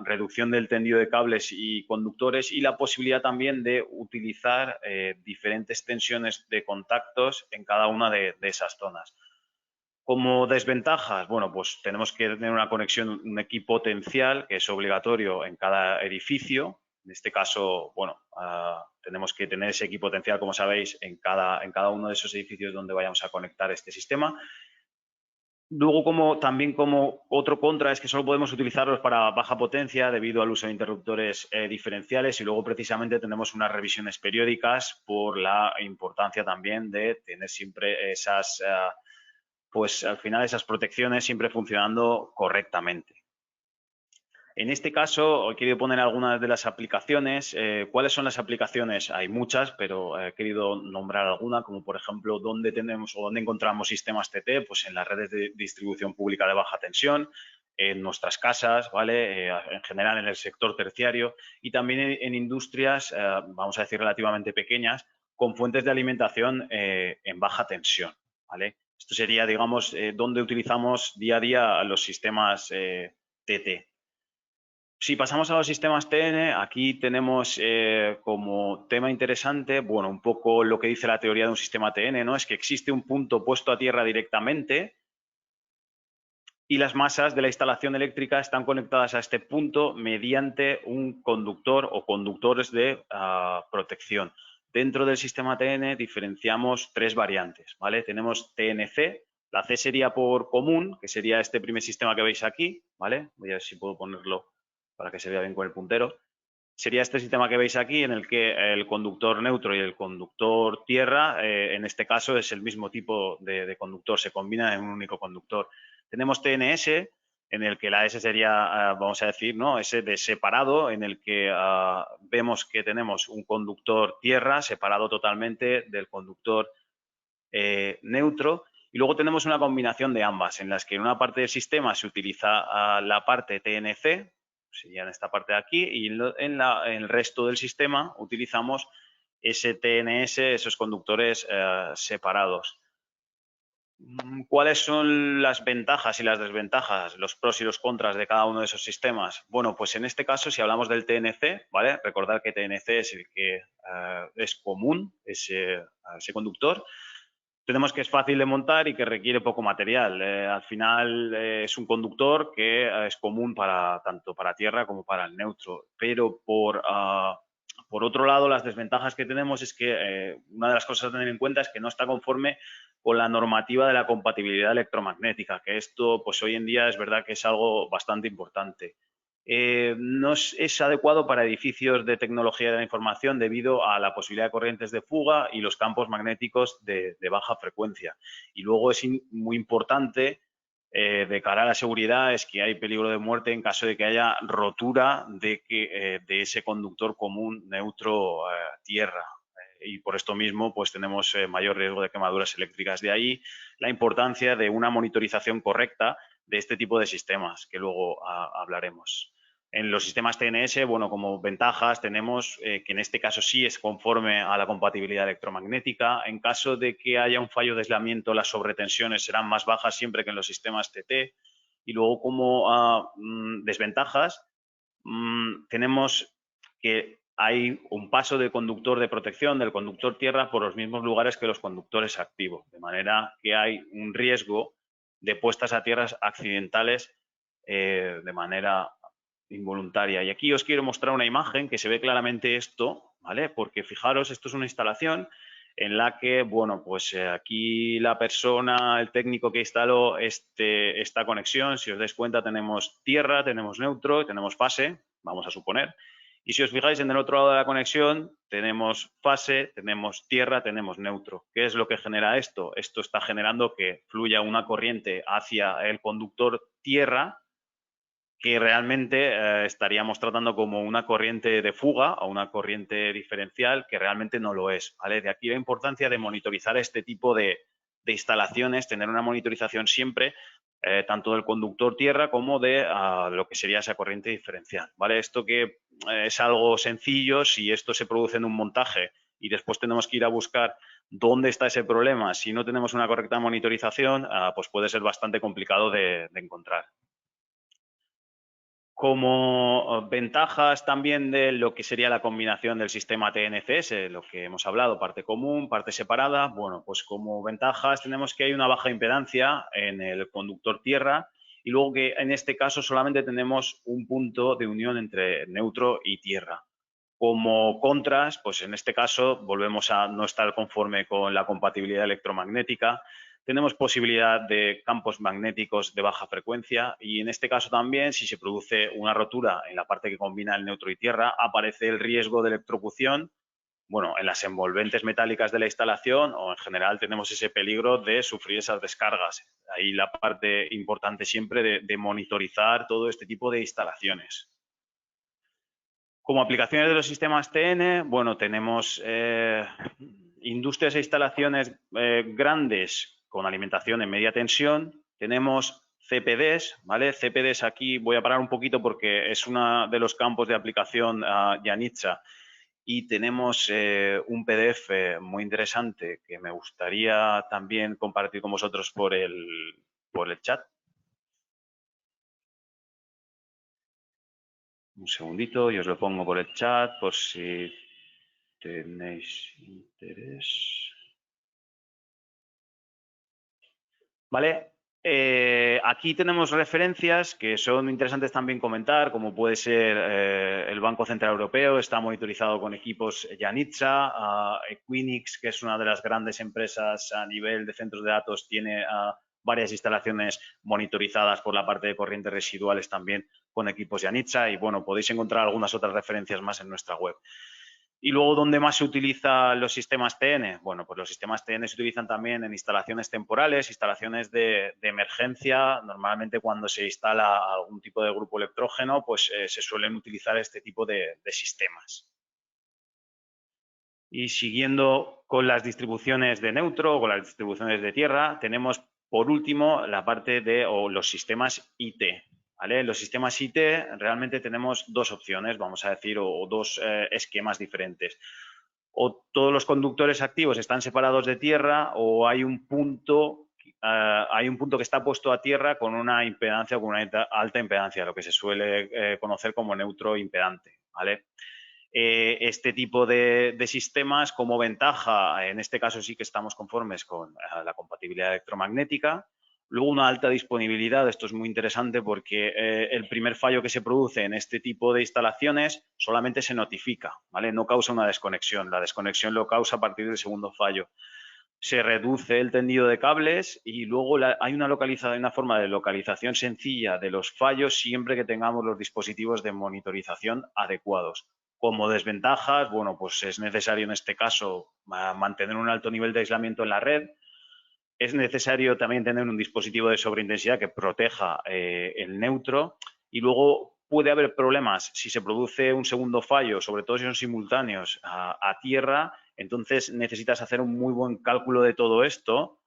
reducción del tendido de cables y conductores y la posibilidad también de utilizar diferentes tensiones de contactos en cada una de esas zonas. Como desventajas, bueno, pues tenemos que tener una conexión, un equipotencial que es obligatorio en cada edificio. En este caso, bueno, tenemos que tener ese equipotencial, como sabéis, en cada uno de esos edificios donde vayamos a conectar este sistema. Luego, también como otro contra es que solo podemos utilizarlos para baja potencia debido al uso de interruptores diferenciales y luego precisamente tenemos unas revisiones periódicas por la importancia también de tener siempre esas, pues al final esas protecciones siempre funcionando correctamente. En este caso, he querido poner algunas de las aplicaciones. ¿Cuáles son las aplicaciones? Hay muchas, pero he querido nombrar alguna, como por ejemplo, dónde tenemos o dónde encontramos sistemas TT, pues en las redes de distribución pública de baja tensión, en nuestras casas, ¿vale? En general en el sector terciario y también en industrias, vamos a decir, relativamente pequeñas, con fuentes de alimentación en baja tensión, ¿vale? Esto sería, digamos, donde utilizamos día a día los sistemas TT. Si pasamos a los sistemas TN, aquí tenemos como tema interesante, bueno, un poco lo que dice la teoría de un sistema TN, ¿no? Es que existe un punto puesto a tierra directamente y las masas de la instalación eléctrica están conectadas a este punto mediante un conductor o conductores de protección. Dentro del sistema TN diferenciamos tres variantes, ¿vale? Tenemos TNC, la C sería por común, que sería este primer sistema que veis aquí, ¿vale? Voy a ver si puedo ponerlo para que se vea bien con el puntero. Sería este sistema que veis aquí en el que el conductor neutro y el conductor tierra, en este caso es el mismo tipo de conductor, se combinan en un único conductor. Tenemos TNS, en el que la S sería, vamos a decir, ¿no? S de separado, en el que vemos que tenemos un conductor tierra separado totalmente del conductor neutro. Y luego tenemos una combinación de ambas, en las que en una parte del sistema se utiliza la parte TNC, sería en esta parte de aquí, y en el resto del sistema utilizamos ese TNS, esos conductores separados. ¿Cuáles son las ventajas y las desventajas, los pros y los contras de cada uno de esos sistemas? Bueno, pues en este caso, si hablamos del TNC, ¿vale? Recordad que TNC es el que es común, ese conductor. Tenemos que es fácil de montar y que requiere poco material. Al final es un conductor que es común tanto para tierra como para el neutro, pero por Por otro lado, las desventajas que tenemos es que una de las cosas a tener en cuenta es que no está conforme con la normativa de la compatibilidad electromagnética, que esto pues hoy en día es verdad que es algo bastante importante. No es adecuado para edificios de tecnología de la información debido a la posibilidad de corrientes de fuga y los campos magnéticos de baja frecuencia. Y luego es muy importante de cara a la seguridad es que hay peligro de muerte en caso de que haya rotura de ese conductor común neutro-tierra. Y por esto mismo pues tenemos mayor riesgo de quemaduras eléctricas. De ahí la importancia de una monitorización correcta de este tipo de sistemas, que luego hablaremos. En los sistemas TNS, bueno, como ventajas tenemos que en este caso sí es conforme a la compatibilidad electromagnética. En caso de que haya un fallo de aislamiento, las sobretensiones serán más bajas siempre que en los sistemas TT. Y luego como desventajas, tenemos que hay un paso del conductor de protección, del conductor tierra, por los mismos lugares que los conductores activos. De manera que hay un riesgo de puestas a tierras accidentales de manera involuntaria. Y aquí os quiero mostrar una imagen que se ve claramente esto, ¿vale? Porque fijaros, esto es una instalación en la que, bueno, pues aquí la persona, el técnico que instaló esta conexión, si os dais cuenta, tenemos tierra, tenemos neutro, tenemos fase, vamos a suponer. Y si os fijáis en el otro lado de la conexión, tenemos fase, tenemos tierra, tenemos neutro. ¿Qué es lo que genera esto? Esto está generando que fluya una corriente hacia el conductor tierra, que realmente estaríamos tratando como una corriente de fuga o una corriente diferencial, que realmente no lo es, ¿vale? De aquí la importancia de monitorizar este tipo de instalaciones, tener una monitorización siempre, tanto del conductor tierra como de lo que sería esa corriente diferencial, ¿vale? Esto que es algo sencillo, si esto se produce en un montaje y después tenemos que ir a buscar dónde está ese problema, si no tenemos una correcta monitorización, pues puede ser bastante complicado de encontrar. Como ventajas también de lo que sería la combinación del sistema TNCS, lo que hemos hablado, parte común, parte separada, bueno, pues como ventajas tenemos que hay una baja impedancia en el conductor tierra y luego que en este caso solamente tenemos un punto de unión entre neutro y tierra. Como contras, pues en este caso volvemos a no estar conforme con la compatibilidad electromagnética. Tenemos posibilidad de campos magnéticos de baja frecuencia y en este caso también, si se produce una rotura en la parte que combina el neutro y tierra, aparece el riesgo de electrocución. Bueno, en las envolventes metálicas de la instalación o en general tenemos ese peligro de sufrir esas descargas. Ahí la parte importante siempre de monitorizar todo este tipo de instalaciones. Como aplicaciones de los sistemas TN, bueno, tenemos industrias e instalaciones grandes con alimentación en media tensión. Tenemos CPDs, ¿vale? CPDs aquí voy a parar un poquito porque es uno de los campos de aplicación Janitza y tenemos un PDF muy interesante que me gustaría también compartir con vosotros por el chat. Un segundito y os lo pongo por el chat por si tenéis interés. Vale, aquí tenemos referencias que son interesantes también comentar, como puede ser el Banco Central Europeo, está monitorizado con equipos Janitza, Equinix, que es una de las grandes empresas a nivel de centros de datos, tiene varias instalaciones monitorizadas por la parte de corrientes residuales también con equipos Janitza y bueno, podéis encontrar algunas otras referencias más en nuestra web. Y luego, ¿dónde más se utilizan los sistemas TN? Bueno, pues los sistemas TN se utilizan también en instalaciones temporales, instalaciones de emergencia. Normalmente cuando se instala algún tipo de grupo electrógeno, pues se suelen utilizar este tipo de sistemas. Y siguiendo con las distribuciones de neutro o con las distribuciones de tierra, tenemos por último la parte de los sistemas IT. ¿Vale? Los sistemas IT realmente tenemos dos opciones, vamos a decir, o dos esquemas diferentes. O todos los conductores activos están separados de tierra o hay un punto que está puesto a tierra con una impedancia o con una alta impedancia, lo que se suele conocer como neutro impedante. ¿Vale? Este tipo de sistemas como ventaja, en este caso sí que estamos conformes con la compatibilidad electromagnética. Luego una alta disponibilidad, esto es muy interesante porque el primer fallo que se produce en este tipo de instalaciones solamente se notifica, ¿vale? No causa una desconexión, la desconexión lo causa a partir del segundo fallo. Se reduce el tendido de cables y luego hay una forma de localización sencilla de los fallos siempre que tengamos los dispositivos de monitorización adecuados. Como desventajas, bueno, pues es necesario en este caso mantener un alto nivel de aislamiento en la red. Es necesario también tener un dispositivo de sobreintensidad que proteja el neutro y luego puede haber problemas si se produce un segundo fallo, sobre todo si son simultáneos a tierra, entonces necesitas hacer un muy buen cálculo de todo esto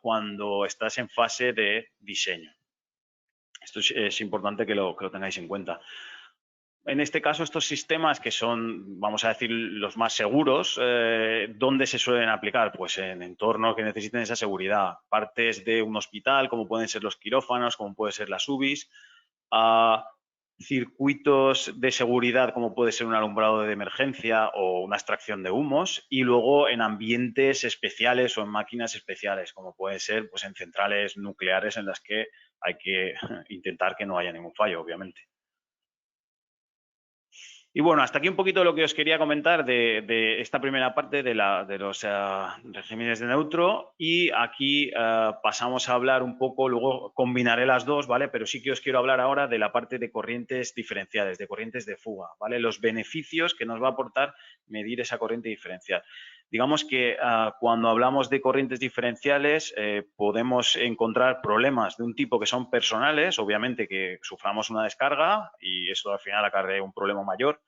cuando estás en fase de diseño. Esto es importante que lo tengáis en cuenta. En este caso, estos sistemas que son, vamos a decir, los más seguros, ¿dónde se suelen aplicar? Pues en entornos que necesiten esa seguridad. Partes de un hospital, como pueden ser los quirófanos, como pueden ser las UBIs, circuitos de seguridad, como puede ser un alumbrado de emergencia o una extracción de humos, y luego en ambientes especiales o en máquinas especiales, como puede ser pues, en centrales nucleares en las que hay que intentar que no haya ningún fallo, obviamente. Y bueno, hasta aquí un poquito lo que os quería comentar de esta primera parte de los regímenes de neutro, y aquí pasamos a hablar un poco, luego combinaré las dos, ¿vale? Pero sí que os quiero hablar ahora de la parte de corrientes diferenciales, de corrientes de fuga, ¿vale? Los beneficios que nos va a aportar medir esa corriente diferencial. Digamos que cuando hablamos de corrientes diferenciales podemos encontrar problemas de un tipo que son personales, obviamente que suframos una descarga y eso al final acarrea un problema mayor,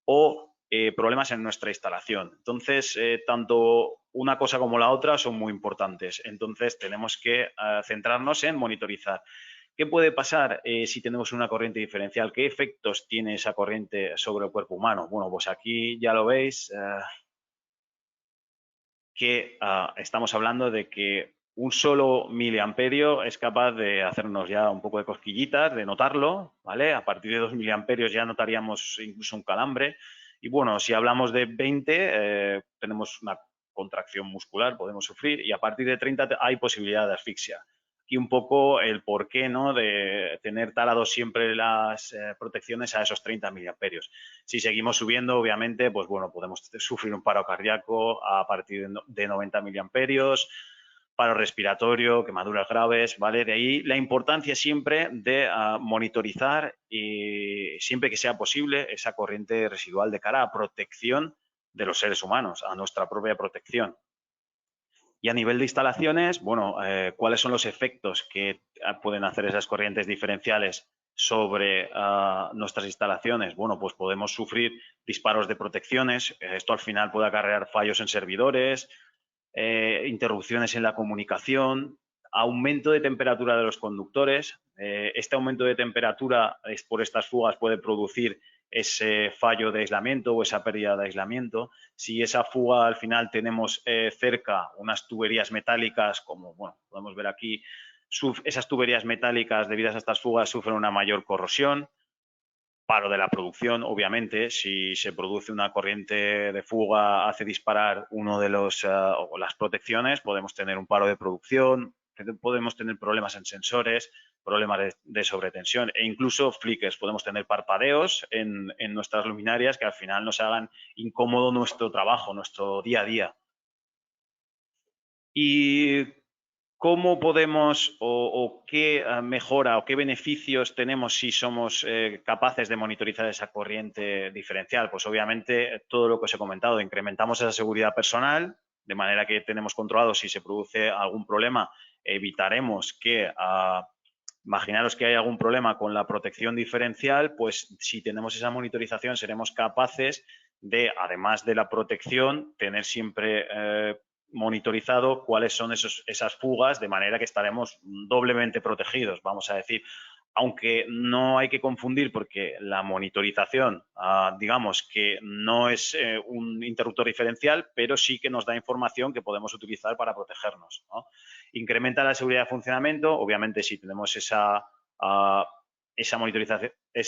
o problemas en nuestra instalación. Entonces, tanto una cosa como la otra son muy importantes. Entonces, tenemos que centrarnos en monitorizar. ¿Qué puede pasar si tenemos una corriente diferencial? ¿Qué efectos tiene esa corriente sobre el cuerpo humano? Bueno, pues aquí ya lo veis que estamos hablando de que un solo miliamperio es capaz de hacernos ya un poco de cosquillitas, de notarlo, ¿vale? A partir de 2 miliamperios ya notaríamos incluso un calambre. Y bueno, si hablamos de 20, tenemos una contracción muscular, podemos sufrir, y a partir de 30 hay posibilidad de asfixia. Aquí un poco el porqué, ¿no?, de tener talados siempre las protecciones a esos 30 miliamperios. Si seguimos subiendo, obviamente, pues bueno, podemos sufrir un paro cardíaco a partir de 90 miliamperios, paro respiratorio, quemaduras graves, ¿vale? De ahí la importancia siempre de monitorizar y siempre que sea posible esa corriente residual de cara a protección de los seres humanos, a nuestra propia protección. Y a nivel de instalaciones, bueno, ¿cuáles son los efectos que pueden hacer esas corrientes diferenciales sobre nuestras instalaciones? Bueno, pues podemos sufrir disparos de protecciones. Esto al final puede acarrear fallos en servidores, interrupciones en la comunicación, aumento de temperatura de los conductores. Este aumento de temperatura por estas fugas puede producir ese fallo de aislamiento o esa pérdida de aislamiento. Si esa fuga al final tenemos cerca unas tuberías metálicas, como bueno, podemos ver aquí, esas tuberías metálicas debidas a estas fugas sufren una mayor corrosión. Paro de la producción, obviamente, si se produce una corriente de fuga, hace disparar uno de las protecciones, podemos tener un paro de producción, podemos tener problemas en sensores, problemas de sobretensión e incluso flickers. Podemos tener parpadeos en nuestras luminarias que al final nos hagan incómodo nuestro trabajo, nuestro día a día. Y ¿cómo podemos o qué mejora o qué beneficios tenemos si somos capaces de monitorizar esa corriente diferencial? Pues obviamente todo lo que os he comentado, incrementamos esa seguridad personal, de manera que tenemos controlado si se produce algún problema, evitaremos que, imaginaros que hay algún problema con la protección diferencial, pues si tenemos esa monitorización seremos capaces de, además de la protección, tener siempre monitorizado cuáles son esas fugas, de manera que estaremos doblemente protegidos, vamos a decir. Aunque no hay que confundir porque la monitorización, digamos que no es un interruptor diferencial, pero sí que nos da información que podemos utilizar para protegernos, ¿no? Incrementa la seguridad de funcionamiento, obviamente si tenemos esa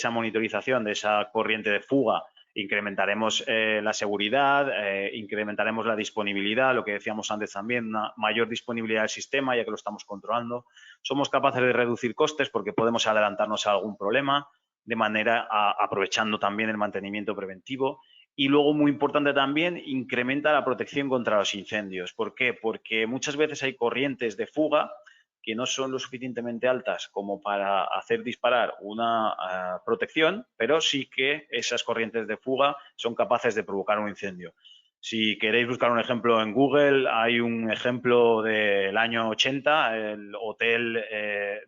monitorización de esa corriente de fuga, Incrementaremos la seguridad, incrementaremos la disponibilidad, lo que decíamos antes también, una mayor disponibilidad del sistema ya que lo estamos controlando. Somos capaces de reducir costes porque podemos adelantarnos a algún problema de manera aprovechando también el mantenimiento preventivo. Y luego, muy importante también, incrementa la protección contra los incendios. ¿Por qué? Porque muchas veces hay corrientes de fuga que no son lo suficientemente altas como para hacer disparar una protección, pero sí que esas corrientes de fuga son capaces de provocar un incendio. Si queréis buscar un ejemplo en Google, hay un ejemplo del año 80, el hotel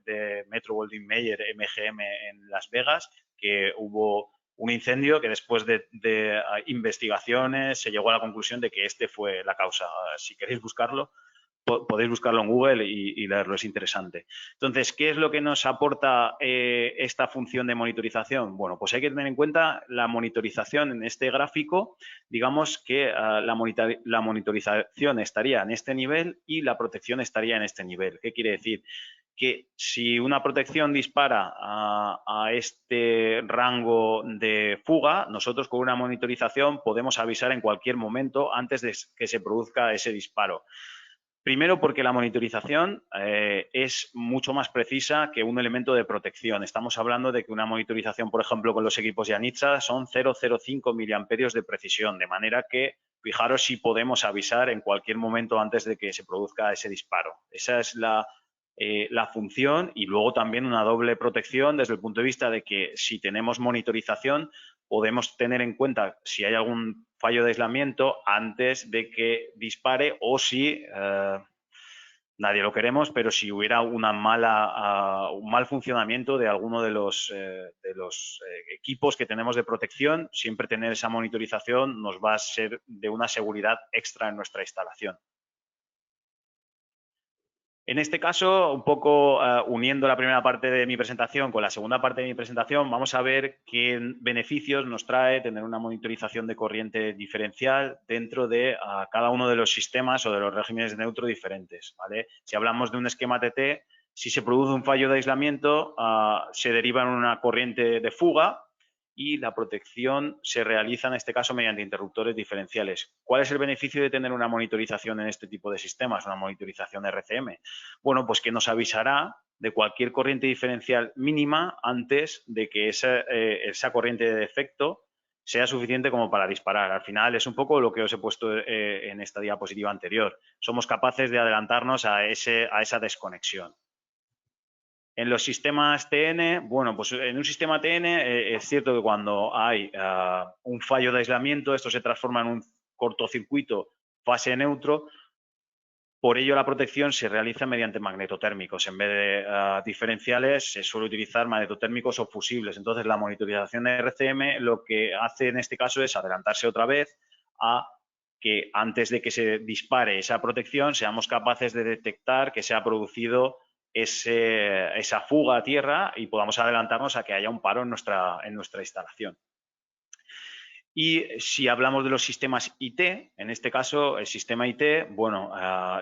de Metro-Goldwyn-Mayer, MGM, en Las Vegas, que hubo un incendio que después de investigaciones se llegó a la conclusión de que este fue la causa. Si queréis buscarlo, podéis buscarlo en Google y leerlo, es interesante. Entonces, ¿qué es lo que nos aporta esta función de monitorización? Bueno, pues hay que tener en cuenta la monitorización en este gráfico. Digamos que la monitorización estaría en este nivel y la protección estaría en este nivel. ¿Qué quiere decir? Que si una protección dispara a este rango de fuga, nosotros con una monitorización podemos avisar en cualquier momento antes de que se produzca ese disparo. Primero porque la monitorización es mucho más precisa que un elemento de protección. Estamos hablando de que una monitorización, por ejemplo, con los equipos Janitza son 0,05 miliamperios de precisión, de manera que fijaros si podemos avisar en cualquier momento antes de que se produzca ese disparo. Esa es la función, y luego también una doble protección desde el punto de vista de que si tenemos monitorización podemos tener en cuenta si hay algún fallo de aislamiento antes de que dispare o si nadie lo queremos, pero si hubiera un mal funcionamiento de alguno de los equipos que tenemos de protección, siempre tener esa monitorización nos va a ser de una seguridad extra en nuestra instalación. En este caso, un poco uniendo la primera parte de mi presentación con la segunda parte de mi presentación, vamos a ver qué beneficios nos trae tener una monitorización de corriente diferencial dentro de cada uno de los sistemas o de los regímenes de neutro diferentes, ¿vale? Si hablamos de un esquema TT, si se produce un fallo de aislamiento, se deriva en una corriente de fuga y la protección se realiza en este caso mediante interruptores diferenciales. ¿Cuál es el beneficio de tener una monitorización en este tipo de sistemas, una monitorización RCM? Bueno, pues que nos avisará de cualquier corriente diferencial mínima antes de que esa corriente de defecto sea suficiente como para disparar. Al final es un poco lo que os he puesto en esta diapositiva anterior. Somos capaces de adelantarnos a esa desconexión. En los sistemas TN, bueno, pues en un sistema TN es cierto que cuando hay un fallo de aislamiento, esto se transforma en un cortocircuito fase neutro. Por ello, la protección se realiza mediante magnetotérmicos. En vez de diferenciales, se suele utilizar magnetotérmicos o fusibles. Entonces, la monitorización de RCM lo que hace en este caso es adelantarse otra vez a que antes de que se dispare esa protección, seamos capaces de detectar que se ha producido esa fuga a tierra y podamos adelantarnos a que haya un paro en nuestra instalación. Y si hablamos de los sistemas IT, en este caso el sistema IT, bueno,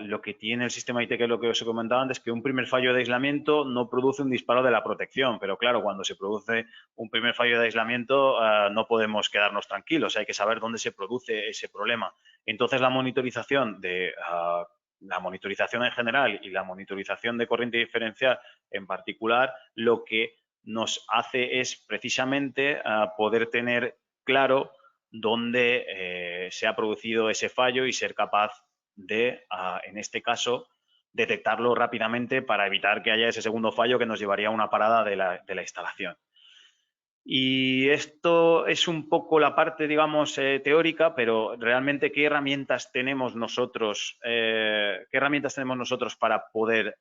lo que tiene el sistema IT, que es lo que os he comentado antes, que un primer fallo de aislamiento no produce un disparo de la protección, pero claro, cuando se produce un primer fallo de aislamiento no podemos quedarnos tranquilos, hay que saber dónde se produce ese problema. Entonces la monitorización en general y la monitorización de corriente diferencial en particular, lo que nos hace es precisamente poder tener claro dónde se ha producido ese fallo y ser capaz de, en este caso, detectarlo rápidamente para evitar que haya ese segundo fallo que nos llevaría a una parada de la instalación. Y esto es un poco la parte, digamos, teórica, pero realmente ¿qué herramientas tenemos nosotros? Para poder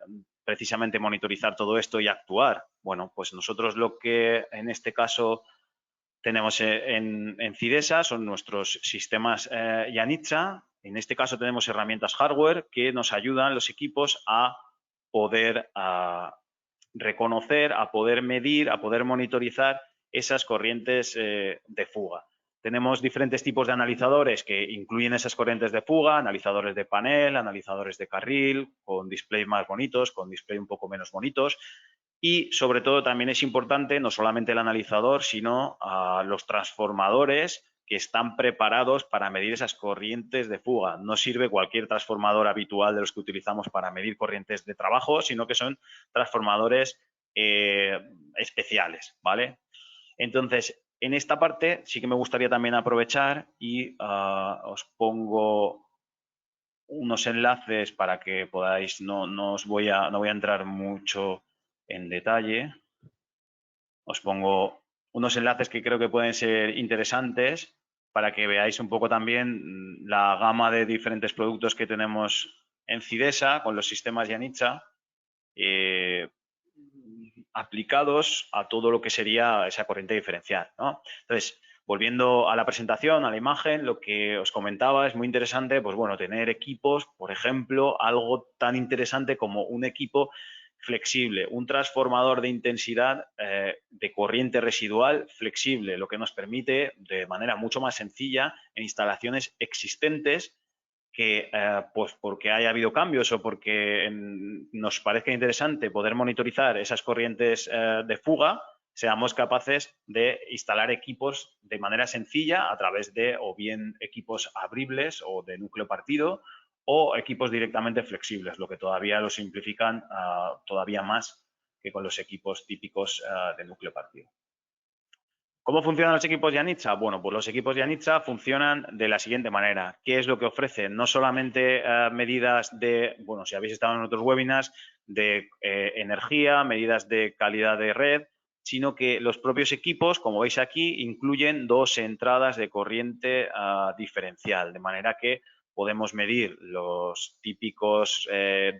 precisamente monitorizar todo esto y actuar? Bueno, pues nosotros lo que en este caso tenemos en Cidesa son nuestros sistemas Janitza. En este caso tenemos herramientas hardware que nos ayudan los equipos a poder reconocer, a poder medir, a poder monitorizar esas corrientes de fuga. Tenemos diferentes tipos de analizadores que incluyen esas corrientes de fuga, analizadores de panel, analizadores de carril, con display más bonitos, con display un poco menos bonitos. Y, sobre todo, también es importante no solamente el analizador, sino los transformadores que están preparados para medir esas corrientes de fuga. No sirve cualquier transformador habitual de los que utilizamos para medir corrientes de trabajo, sino que son transformadores especiales, ¿vale? Entonces, en esta parte sí que me gustaría también aprovechar y os pongo unos enlaces para que podáis, no voy a entrar mucho en detalle. Os pongo unos enlaces que creo que pueden ser interesantes para que veáis un poco también la gama de diferentes productos que tenemos en Cidesa con los sistemas Yanitza aplicados a todo lo que sería esa corriente diferencial, ¿no? Entonces, volviendo a la presentación, a la imagen, lo que os comentaba es muy interesante, pues bueno, tener equipos, por ejemplo, algo tan interesante como un equipo flexible, un transformador de intensidad de corriente residual flexible, lo que nos permite de manera mucho más sencilla en instalaciones existentes que pues porque haya habido cambios o porque nos parezca interesante poder monitorizar esas corrientes de fuga, seamos capaces de instalar equipos de manera sencilla a través de o bien equipos abribles o de núcleo partido o equipos directamente flexibles, lo que todavía lo simplifican todavía más que con los equipos típicos de núcleo partido. ¿Cómo funcionan los equipos Yanitza? Bueno, pues los equipos Yanitza funcionan de la siguiente manera. ¿Qué es lo que ofrecen? No solamente medidas de, bueno, si habéis estado en otros webinars, de energía, medidas de calidad de red, sino que los propios equipos, como veis aquí, incluyen dos entradas de corriente diferencial, de manera que podemos medir los típicos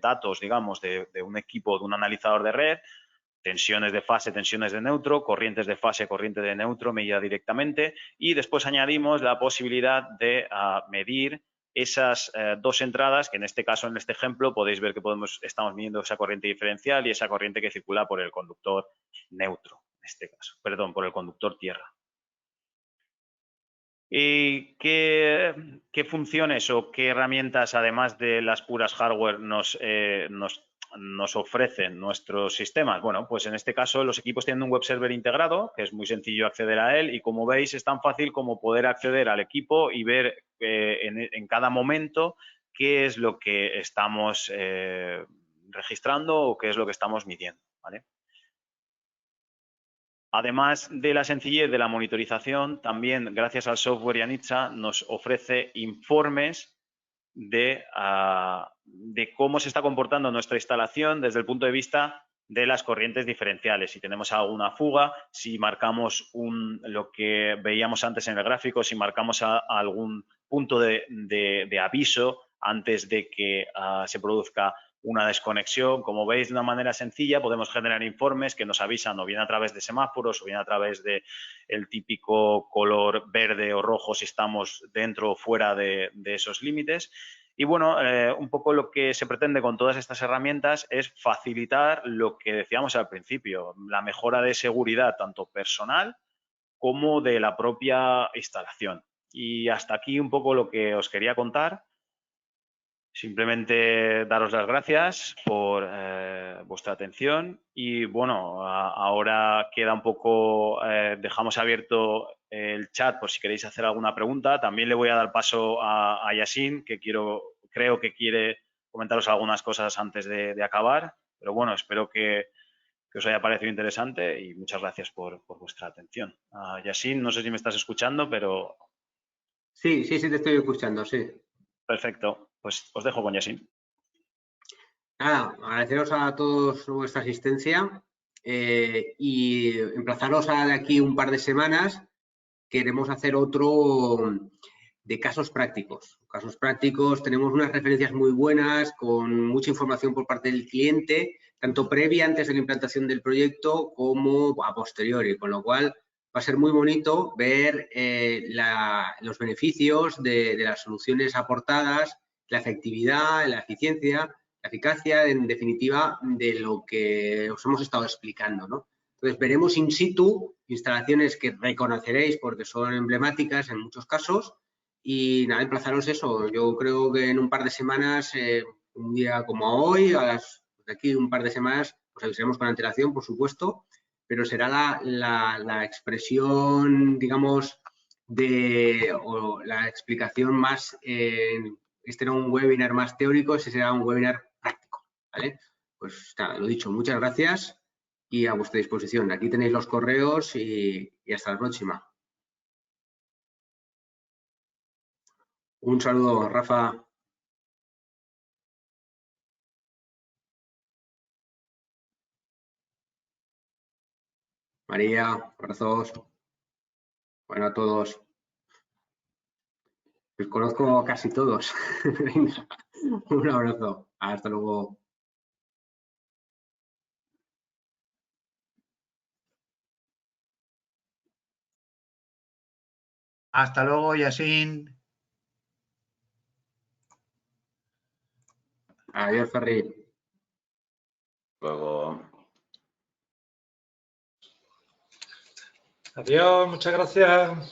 datos, digamos, de un equipo, de un analizador de red, tensiones de fase, tensiones de neutro, corrientes de fase, corriente de neutro, medida directamente, y después añadimos la posibilidad de medir esas dos entradas, que en este caso, en este ejemplo, podéis ver que estamos midiendo esa corriente diferencial y esa corriente que circula por el conductor neutro, en este caso, perdón, por el conductor tierra. ¿Y qué funciones o qué herramientas, además de las puras hardware, nos ofrecen nuestros sistemas? Bueno, pues en este caso los equipos tienen un web server integrado, que es muy sencillo acceder a él y como veis es tan fácil como poder acceder al equipo y ver en cada momento qué es lo que estamos registrando o qué es lo que estamos midiendo, ¿vale? Además de la sencillez de la monitorización, también gracias al software Yanitza nos ofrece informes de cómo se está comportando nuestra instalación desde el punto de vista de las corrientes diferenciales. Si tenemos alguna fuga, si marcamos lo que veíamos antes en el gráfico, si marcamos algún punto de aviso antes de que se produzca una desconexión. Como veis, de una manera sencilla podemos generar informes que nos avisan o bien a través de semáforos o bien a través del típico color verde o rojo si estamos dentro o fuera de esos límites. Y bueno, un poco lo que se pretende con todas estas herramientas es facilitar lo que decíamos al principio, la mejora de seguridad tanto personal como de la propia instalación. Y hasta aquí un poco lo que os quería contar. Simplemente daros las gracias por vuestra atención y bueno, ahora queda un poco, dejamos abierto el chat por si queréis hacer alguna pregunta. También le voy a dar paso a Yasin, que creo que quiere comentaros algunas cosas antes de acabar, pero bueno, espero que os haya parecido interesante y muchas gracias por vuestra atención. Yasin, no sé si me estás escuchando, pero...
Sí, te estoy escuchando, sí.
Perfecto, pues os dejo con Yasin.
Nada, agradeceros a todos vuestra asistencia y emplazaros a de aquí un par de semanas. Queremos hacer otro de casos prácticos. Casos prácticos, tenemos unas referencias muy buenas con mucha información por parte del cliente, tanto previa antes de la implantación del proyecto como a posteriori, con lo cual va a ser muy bonito ver los beneficios de las soluciones aportadas, la efectividad, la eficiencia, la eficacia, en definitiva, de lo que os hemos estado explicando, ¿no? Entonces, veremos in situ instalaciones que reconoceréis porque son emblemáticas en muchos casos y nada, emplazaros eso. Yo creo que en un par de semanas, un día como hoy, de aquí un par de semanas, pues avisaremos con antelación, por supuesto, pero será la expresión, digamos, o la explicación más, este era un webinar más teórico, ese será un webinar práctico, ¿vale? Pues nada, lo dicho, muchas gracias y a vuestra disposición. Aquí tenéis los correos y hasta la próxima. Un saludo, Rafa. María, abrazos. Bueno, a todos. Los conozco casi todos. Venga, un abrazo. Hasta luego.
Hasta luego, Yasin.
Adiós, Ferri.
Luego.
Adiós, muchas gracias.